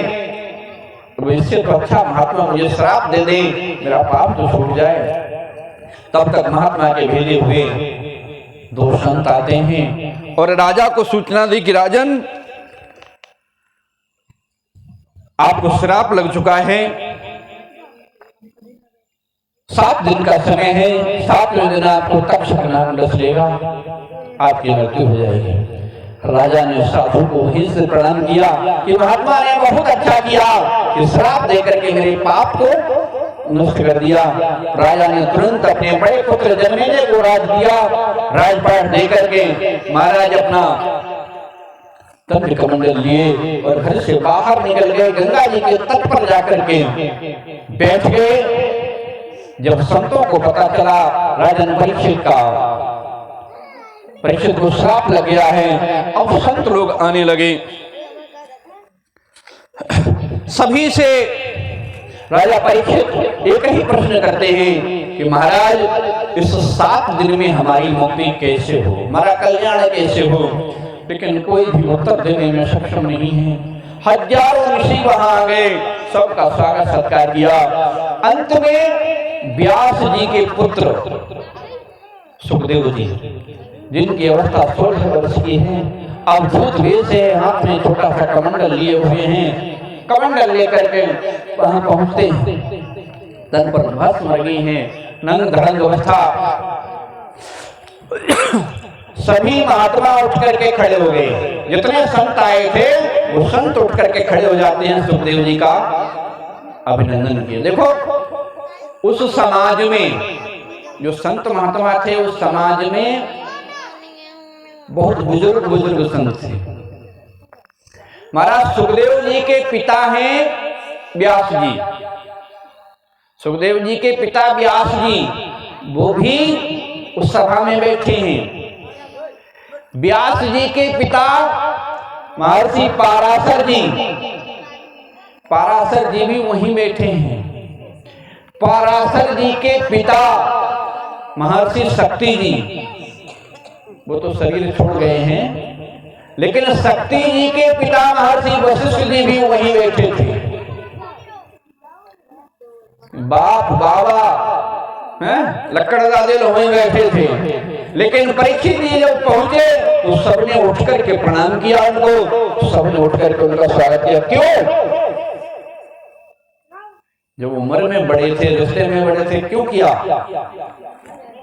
तो इससे तो अच्छा महात्मा मुझे श्राप दे दे, मेरा पाप तो छूट जाए। तब तक महात्मा के भेजे हुए दो संत आते हैं और राजा को सूचना दी कि राजन, आपको श्राप लग चुका है, 7 दिन का समय है, 7वें दिन आपको तक्षक नाग डस लेगा, आपकी मृत्यु हो जाएगी। राजा ने साधु को वहीं से प्रणाम किया कि महात्मा ने बहुत अच्छा किया कि श्राप देकर के मेरे पाप को नष्ट कर दिया। राजा ने तुरंत अपने बड़े पुत्र जन्मेजय को राज दिया, राजपाट देकर के महाराज अपना तंत्र कमंडल लिए और घर से बाहर निकल गए, गंगा जी के तट पर जाकर के बैठ गए। जब संतों को पता चला राजन परीक्षित को श्राप लग गया है, अब संत लोग आने लगे। सभी से राजा परीक्षित एक ही प्रश्न करते हैं कि महाराज, इस 7 दिन में हमारी मुक्ति कैसे हो, हमारा कल्याण कैसे हो। लेकिन कोई भी उत्तर देने में सक्षम नहीं है। हजारों ऋषि वहां आ गए, सबका स्वागत सत्कार किया। अंत में व्यास जी के पुत्र सुखदेव जी, जिनकी अवस्था 16 वर्ष की है, अवधूत वेश है, हाथ में छोटा सा कमंडल लिए हुए हैं, कमंडल लेकर के वहां पहुंचते हैं। तन पर भस्म लगी है, नंग धड़ंग अवस्था। सभी महात्मा उठ करके खड़े हो गए। जितने संत आए थे वो संत उठ करके खड़े हो जाते हैं, सुखदेव जी का अभिनंदन किए। देखो, उस समाज में जो संत महात्मा थे, उस समाज में बहुत बुजुर्ग संत थे। महाराज सुखदेव जी के पिता हैं व्यास जी। सुखदेव जी के पिता व्यास जी, वो भी उस सभा में बैठे हैं। व्यास जी के पिता महर्षि पाराशर जी, पाराशर जी भी वहीं बैठे हैं। पाराशर जी के पिता महर्षि शक्ति जी, वो तो शरीर छोड़ गए हैं, लेकिन शक्ति जी के पिता महर्षि वशिष्ठ जी भी वहीं बैठे थे। बाप बाबा लक्कड़दादे लोग वहीं बैठे थे। लेकिन परीक्षित जी जब पहुंचे तो सबने उठ करके प्रणाम किया उनको, सबने उठ करके उनका स्वागत किया। क्यों? जब उम्र में बड़े थे, रिश्ते में बड़े थे, क्यों किया?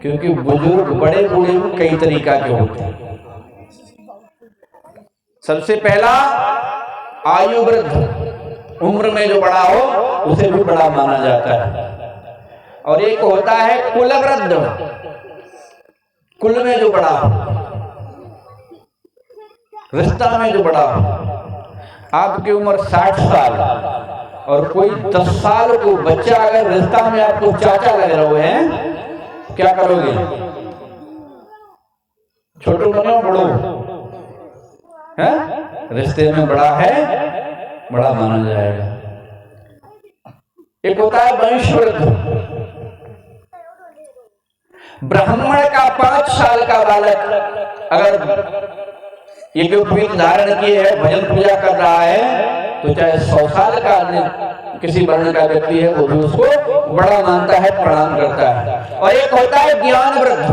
क्योंकि बुजुर्ग बड़े बूढ़े कई तरीका के होते हैं। सबसे पहला आयु वृद्ध, उम्र में जो बड़ा हो उसे भी बड़ा माना जाता है। और एक होता है कुल वृद्ध, कुल में जो बड़ा हो, रिश्ता में जो बड़ा हो। आपकी उम्र 60 साल और कोई 10 साल को बच्चा अगर रिश्ता में आपको चाचा लग रहे हैं, क्या करोगे? छोटो बनो बड़ो है, रिश्ते में बड़ा है, बड़ा माना जाएगा। एक होता है वंशवृद्ध, ब्राह्मण का 5 साल का बालक अगर ये उपवीत धारण किए है, भजन पूजा कर रहा है, तो चाहे 100 साल का किसी वर्ण का व्यक्ति है, वो भी उसको बड़ा मानता है, प्रणाम करता है। और एक होता है ज्ञान वृद्ध,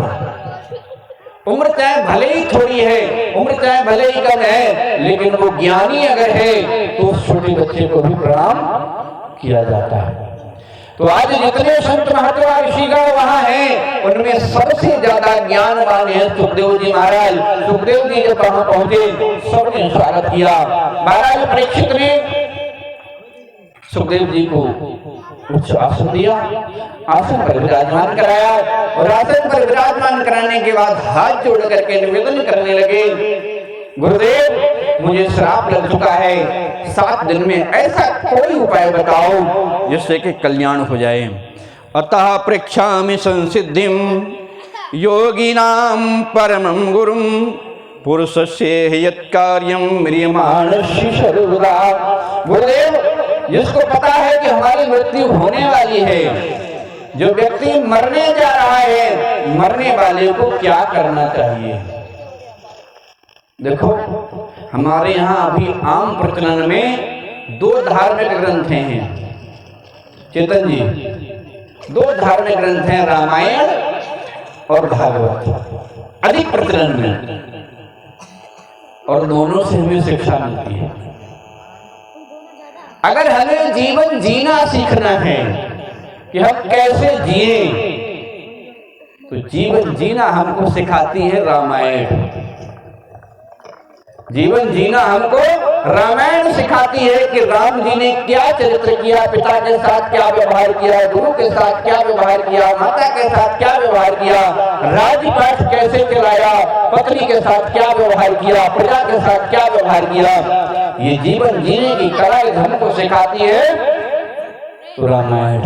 उम्र चाहे भले ही थोड़ी है, उम्र चाहे भले ही कम है, लेकिन वो ज्ञानी अगर है तो उस छोटे बच्चे को भी प्रणाम किया जाता है। तो आज जितने संत महात्मा ऋषिगण वहां हैं, उनमें सबसे ज्यादा ज्ञानवान है सुखदेव जी महाराज। सुखदेव जी जब वहां पहुंचे, सबने स्वागत किया। महाराज परीक्षित ने सुखदेव जी को उच्च आसन दिया, आसन पर विराजमान कराया और आसन पर विराजमान कराने के बाद हाथ जोड़ करके निवेदन करने लगे, गुरुदेव मुझे श्राप लग चुका है, 7 दिन में ऐसा कोई उपाय बताओ जिससे कि कल्याण हो जाए। अतः पृच्छामि संसिद्धिम योगिनां परमं गुरुं पुरुषस्य यत्कार्यं म्रियमाणस्य सर्वदा। गुरुदेव, जिसको पता है कि हमारी मृत्यु होने वाली है, जो व्यक्ति मरने जा रहा है, मरने वाले को क्या करना चाहिए? देखो, हमारे यहाँ अभी आम प्रचलन में 2 धार्मिक ग्रंथ हैं चेतन जी, 2 धार्मिक ग्रंथ हैं, रामायण और भागवत अधिक प्रचलन में, और दोनों से हमें शिक्षा मिलती है। अगर हमें जीवन जीना सीखना है कि हम कैसे जिए, तो जीवन जीना हमको सिखाती है रामायण। जीवन जीना हमको रामायण सिखाती है कि राम जी ने क्या चरित्र किया, पिता के साथ क्या व्यवहार किया, गुरु के साथ क्या व्यवहार किया, माता के साथ क्या व्यवहार किया, राजपाट कैसे चलाया, पत्नी के साथ क्या व्यवहार किया, प्रजा के साथ क्या व्यवहार किया। ये जीवन जीने की कला हमको सिखाती है तो रामायण।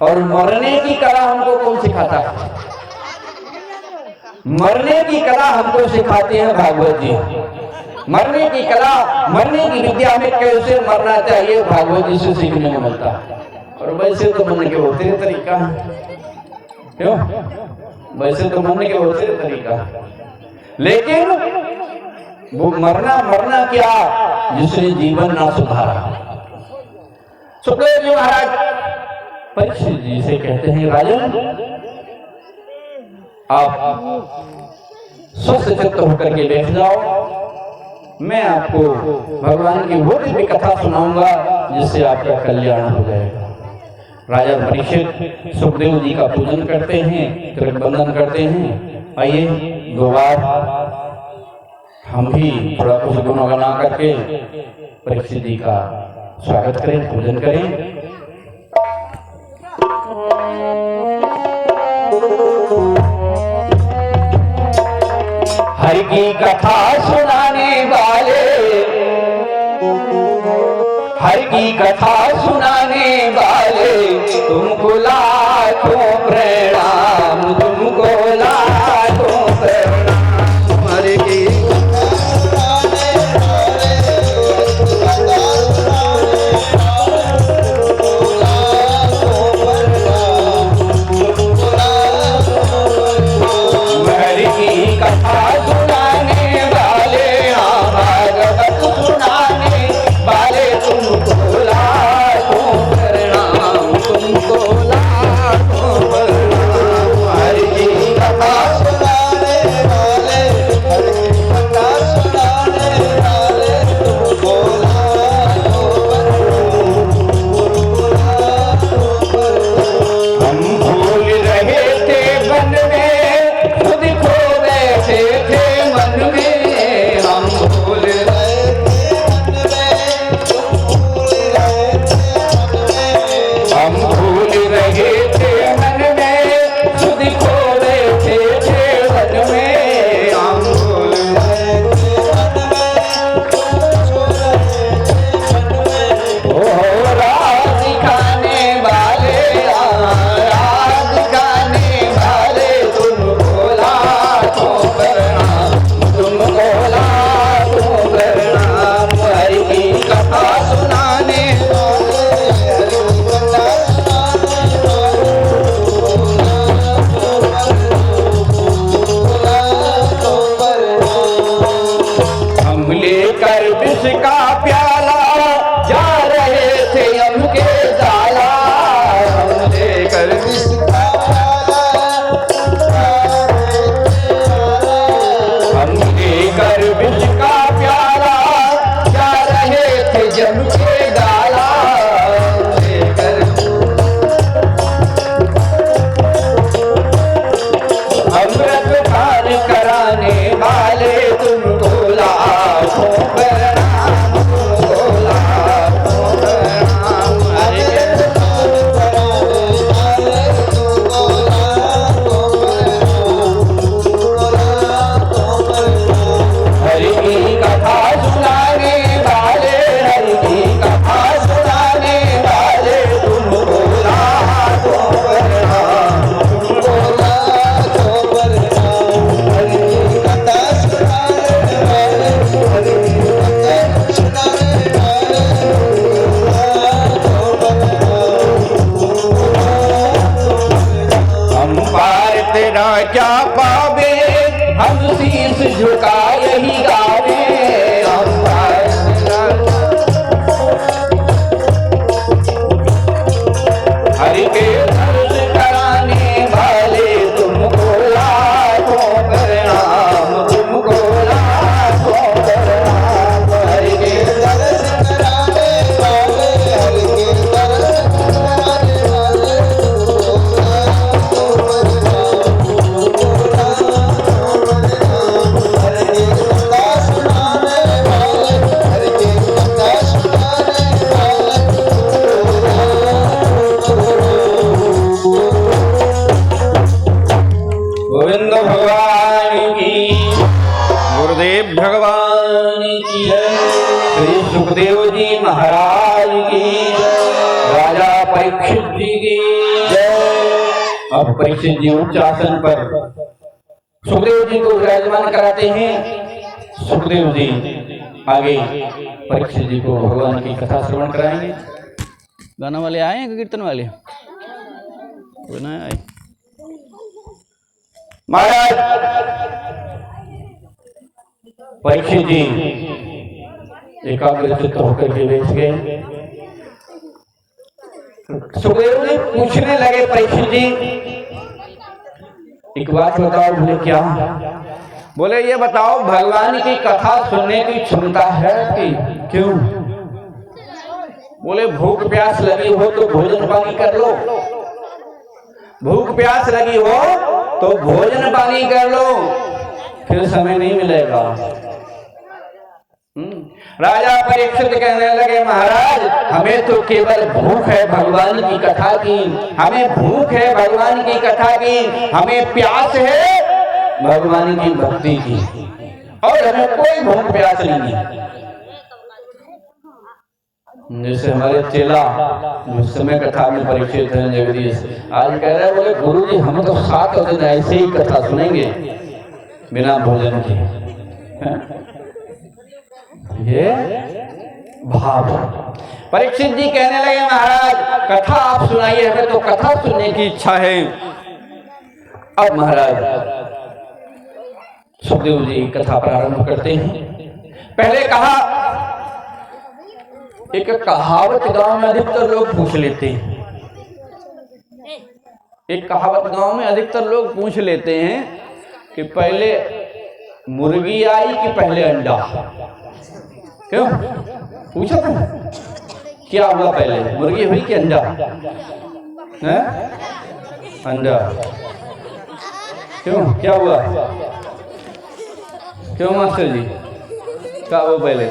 और मरने की कला हमको कौन सिखाता है? मरने की कला हमको सिखाते हैं भागवत जी। मरने की कला, मरने की विद्या में कैसे मरना चाहिए भागवत जी से सीखने को मिलता है। और वैसे तो मरने के होते हैं तरीका, क्यों? वैसे तो मरने के होते हैं तरीका, लेकिन वो मरना क्या जिसने जीवन ना सुधारा। सुखदेव जी महाराज परीक्षित जी से कहते हैं, राजन आप स्वस्थ चित्त होकर के बैठ जाओ, मैं आपको भगवान की वो दिव्य कथा सुनाऊंगा जिससे आपका कल्याण हो जाएगा। राजा परीक्षित सुखदेव जी का पूजन करते हैं, तिलक बंधन करते हैं। आइए दो बार हम भी थोड़ा कुछ गुणगाना करके परीक्षित जी का स्वागत करें, पूजन करें। हरि की कथा सुनाने वाले, हरि की कथा सुनाने वाले, तुमको लाखों प्रणाम, तुमको लाखों प्रणाम। हरि की हरि के दर्शन कराने वाले तुमको परीक्षित जी की जय। अब परीक्षित जी उच्च आसन पर सुखदेव जी को विराजमान कराते हैं। सुखदेव जी आगे परीक्षित जी को भगवान की कथा श्रवण कराएंगे। गाना वाले आए हैं कीर्तन वाले? कोई ना आए। महाराज परीक्षित जी एकाग्रचित्त होकर के बैठ गए। सुखदेव जी पूछने लगे, परीक्षित जी एक बात बताओ। बोले क्या? बोले ये बताओ, भगवान की कथा सुनने की क्षमता है कि क्यों? बोले भूख प्यास लगी हो तो भोजन पानी कर लो, भूख प्यास लगी हो तो भोजन पानी कर लो, फिर समय नहीं मिलेगा। राजा परीक्षित कहने लगे, महाराज हमें तो केवल भूख है भगवान की कथा की, हमें भूख है भगवान की कथा की, हमें प्यास है भगवान की भक्ति की, और हमें कोई भूख प्यास नहीं है। जैसे हमारे चेला उस समय कथा में परीक्षित हैं जगदीश, आज कह रहे बोले गुरु जी हम तो 7 दिन ऐसे ही कथा सुनेंगे बिना भोजन के। ये भाव। परीक्षित जी कहने लगे, महाराज कथा आप सुनाइए, हमें तो कथा सुनने की इच्छा है। अब महाराज सुखदेव जी कथा प्रारंभ करते हैं। पहले कहा, एक कहावत गांव में अधिकतर लोग पूछ लेते हैं, एक कहावत गांव में अधिकतर लोग पूछ लेते हैं कि पहले मुर्गी आई कि पहले अंडा? क्यों पूछा तुम? क्या हुआ पहले, मुर्गी हुई कि अंडा? अंडा। क्यों, क्या हुआ? क्यों मास्टर जी, क्या हुआ पहले?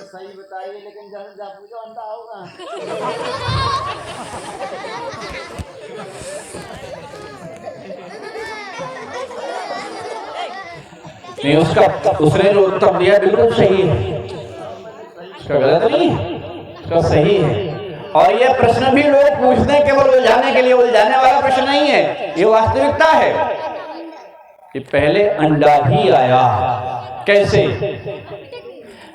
सही बताइए, लेकिन जब पूछो अंडा होगा। नहीं, उसने जो उत्तर दिया बिल्कुल सही है, उसका गलत नहीं है, उसका सही है। और ये प्रश्न भी लोग पूछते हैं केवल उलझाने के लिए, उलझाने वाला प्रश्न नहीं है, ये वास्तविकता है कि पहले अंडा ही आया। कैसे?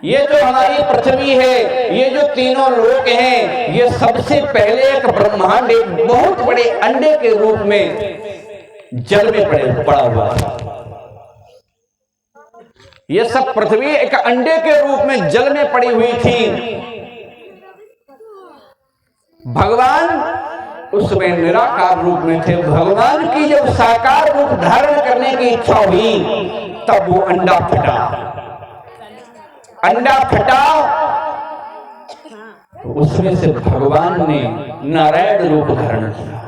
ये जो हमारी पृथ्वी है, ये जो तीनों लोक हैं, ये सबसे पहले एक ब्रह्मांड एक बहुत बड़े अंडे के रूप में जल में पड़ा हुआ था। ये सब पृथ्वी एक अंडे के रूप में जल में पड़ी हुई थी। भगवान उसमें निराकार रूप में थे। भगवान की जब साकार रूप धारण करने की इच्छा हुई तब वो अंडा फटा। अंडा फटा, उसमें से भगवान ने नारायण रूप धारण किया।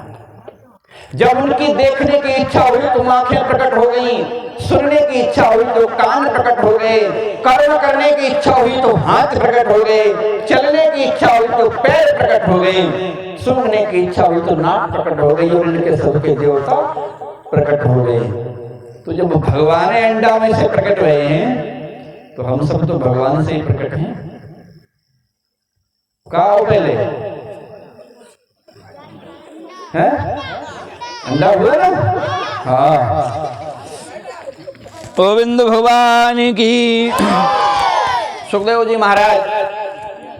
जब उनकी देखने की इच्छा हुई तो आंखें प्रकट हो गई, सुनने की इच्छा हुई तो कान प्रकट हो गए, कर्म करने की इच्छा हुई तो हाथ प्रकट हो गए, चलने की इच्छा हुई तो पैर प्रकट हो गए, सूंघने की इच्छा हुई तो नाक प्रकट हो गई, और उनके सबके देवता प्रकट हो गए। तो जब भगवान अंडा में से प्रकट हुए हैं तो हम सब तो भगवान से ही प्रकट हैं। कहा पहले है अंडा हुआ ना? हाँ। गोविंद भगवान की। सुखदेव जी महाराज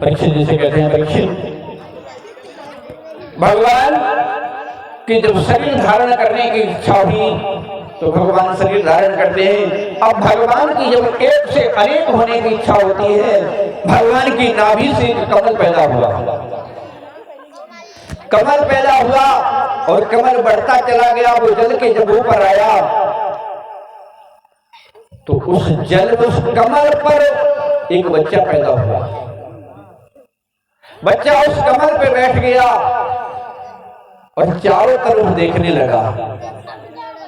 परीक्षित जी से कहते हैं, परीक्षित भगवान की जब शरीर धारण करने की इच्छा हुई तो भगवान शरीर धारण करते हैं। अब भगवान की जब एक से अनेक होने की इच्छा होती है, भगवान की नाभि से कमल पैदा हुआ। कमल पैदा हुआ और कमल बढ़ता चला गया। वो जल के जब ऊपर आया तो उस जल में उस कमल पर एक बच्चा पैदा हुआ। बच्चा उस कमल पे बैठ गया और चारों तरफ देखने लगा।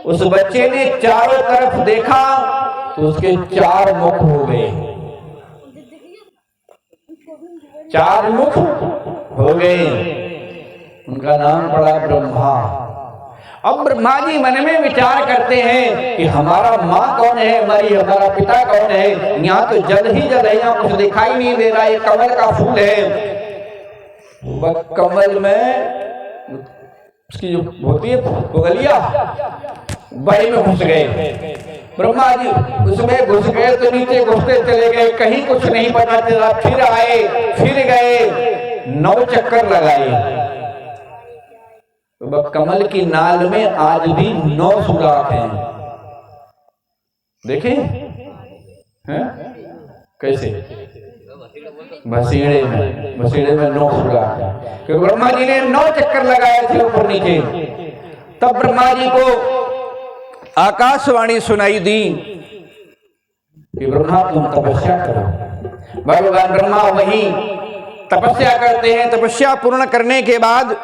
उस बच्चे ने चारों तरफ देखा तो उसके 4 मुख हो गए। 4 मुख हो गए, उनका नाम पड़ा ब्रह्मा। अब ब्रह्मा जी मन में विचार करते हैं कि हमारा माँ कौन है, हमारा पिता कौन है। यहाँ तो जल ही जल है, यहाँ कुछ दिखाई नहीं दे रहा, ये कमल का फूल है। वह कमल में उसकी जो होती है पुगलिया, वही में घुस गए। ब्रह्मा जी उसमें घुस गए तो नीचे घुसते चले गए, कहीं कुछ नहीं पता चला। फिर आए, फिर गए, 9 चक्कर लगाए। तो वह कमल की नाल में आज भी 9 सुराख हैं। देखें हैं कैसे मसीड़े में 9 सुराख हैं, क्योंकि ब्रह्मा जी ने 9 चक्कर लगाए थे ऊपर नीचे। तब ब्रह्मा जी को आकाशवाणी सुनाई दी कि ब्रह्मा तुम तपस्या करो। भगवान ब्रह्मा वही तपस्या करते हैं। तपस्या पूर्ण करने के बाद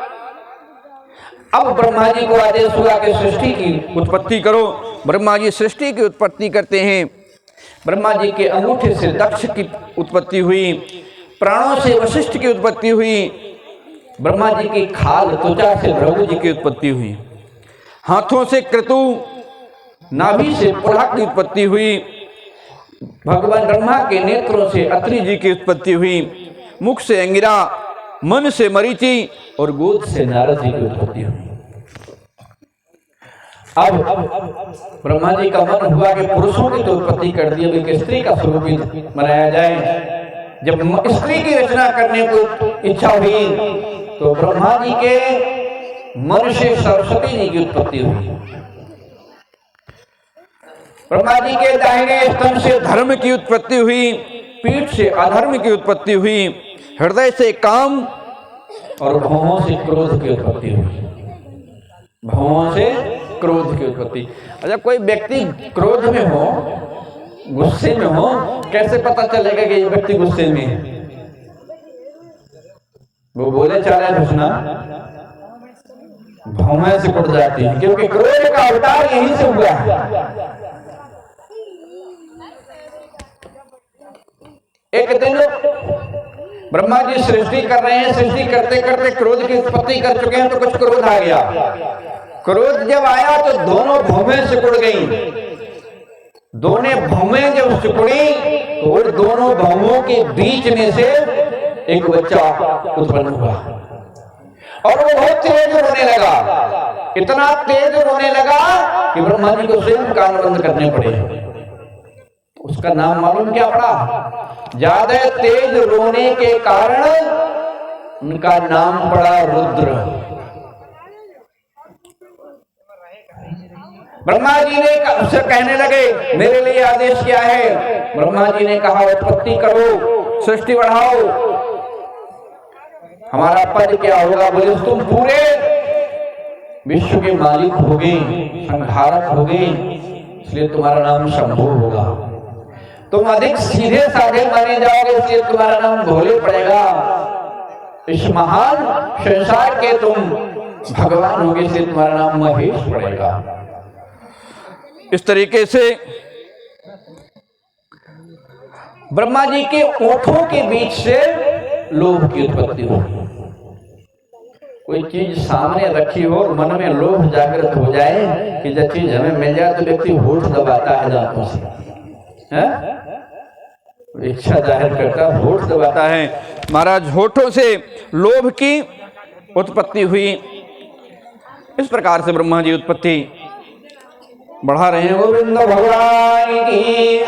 अब ब्रह्मा जी को आदेश हुआ कि सृष्टि की उत्पत्ति करो। ब्रह्मा जी सृष्टि की उत्पत्ति करते हैं। ब्रह्मा जी के अंगूठे से दक्ष की उत्पत्ति हुई, प्राणों से वशिष्ठ की उत्पत्ति हुई, ब्रह्मा जी की खाल त्वचा से भृगु जी की उत्पत्ति हुई, हाथों से क्रतु, नाभि से पुलह की उत्पत्ति हुई, भगवान ब्रह्मा के नेत्रों से अत्रि जी की उत्पत्ति हुई, मुख से अंगिरा, मन से मरीचि और गोद से नारद जी की उत्पत्ति हुई। अब ब्रह्मा जी का मन हुआ कि पुरुषों की तो उत्पत्ति कर दी, अब एक स्त्री का स्वरूप बनाया जाए। जब स्त्री की रचना करने को इच्छा हुई तो ब्रह्मा जी के मन से सरस्वती जी की उत्पत्ति हुई। ब्रह्मा जी के दाहिने स्तन से धर्म की उत्पत्ति हुई, पीठ से अधर्म की उत्पत्ति हुई, हृदय से काम और भौहों से क्रोध की उत्पत्ति हुई। भौहों से क्रोध की उत्पत्ति। अच्छा, कोई व्यक्ति क्रोध में हो, गुस्से में हो, कैसे पता चलेगा कि ये व्यक्ति गुस्से में है? वो बोले चाले घुसना भौहें से उड़ जाती है, क्योंकि क्रोध का अवतार यहीं से हुआ है। एक दिन ब्रह्मा जी सृष्टि कर रहे हैं, सृष्टि करते करते क्रोध की उत्पत्ति कर चुके हैं, तो कुछ क्रोध आ गया। क्रोध जब आया तो दोनों भौहें सिकुड़ गई। दोनों भौहें जब सिकुड़ी तो दोनों भौहों के बीच में से एक बच्चा उत्पन्न हुआ और वो बहुत तेज रोने लगा। इतना तेज रोने लगा कि ब्रह्मा जी को स्वयं कान बंद करने पड़े। उसका नाम मालूम क्या पड़ा? ज्यादा तेज रोने के कारण उनका नाम पड़ा रुद्र। ब्रह्मा जी ने उससे कहने लगे मेरे लिए आदेश क्या है? ब्रह्मा जी ने कहा उत्पत्ति करो, सृष्टि बढ़ाओ, हमारा पद क्या होगा? बोले तुम पूरे विश्व के मालिक होगे, संहारक होगे, इसलिए तुम्हारा नाम शंभु होगा। तुम अधिक सीधे साधे माने जाओगे, इसलिए तुम्हारा नाम भोले पड़ेगा। इस महान संसार के तुम भगवान होगे, इसलिए तुम्हारा नाम महेश पड़ेगा। इस तरीके से ब्रह्मा जी के ओठों के बीच से लोभ की उत्पत्ति हो। कोई चीज सामने रखी हो और मन में लोभ जागृत हो जाए कि जब चीज हमें मिल जाए तो व्यक्ति होठ दबाता है दांतों से, इच्छा जाहिर करता, होठ दबाता है। महाराज होठों से लोभ की उत्पत्ति हुई। इस प्रकार से ब्रह्मा जी उत्पत्ति बढ़ा रहे हैं। गोविंद भगवान की,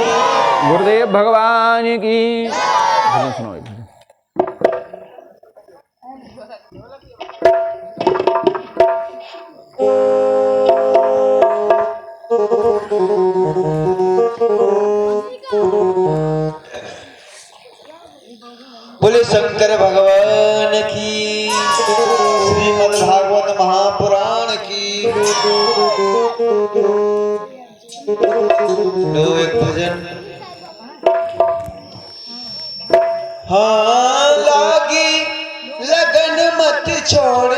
गुरुदेव भगवान की। सुनो बोले शंकर भगवान की, श्रीमद् भागवत महापुराण की। लो एक भजन। हाँ लागी लगन मत छोड़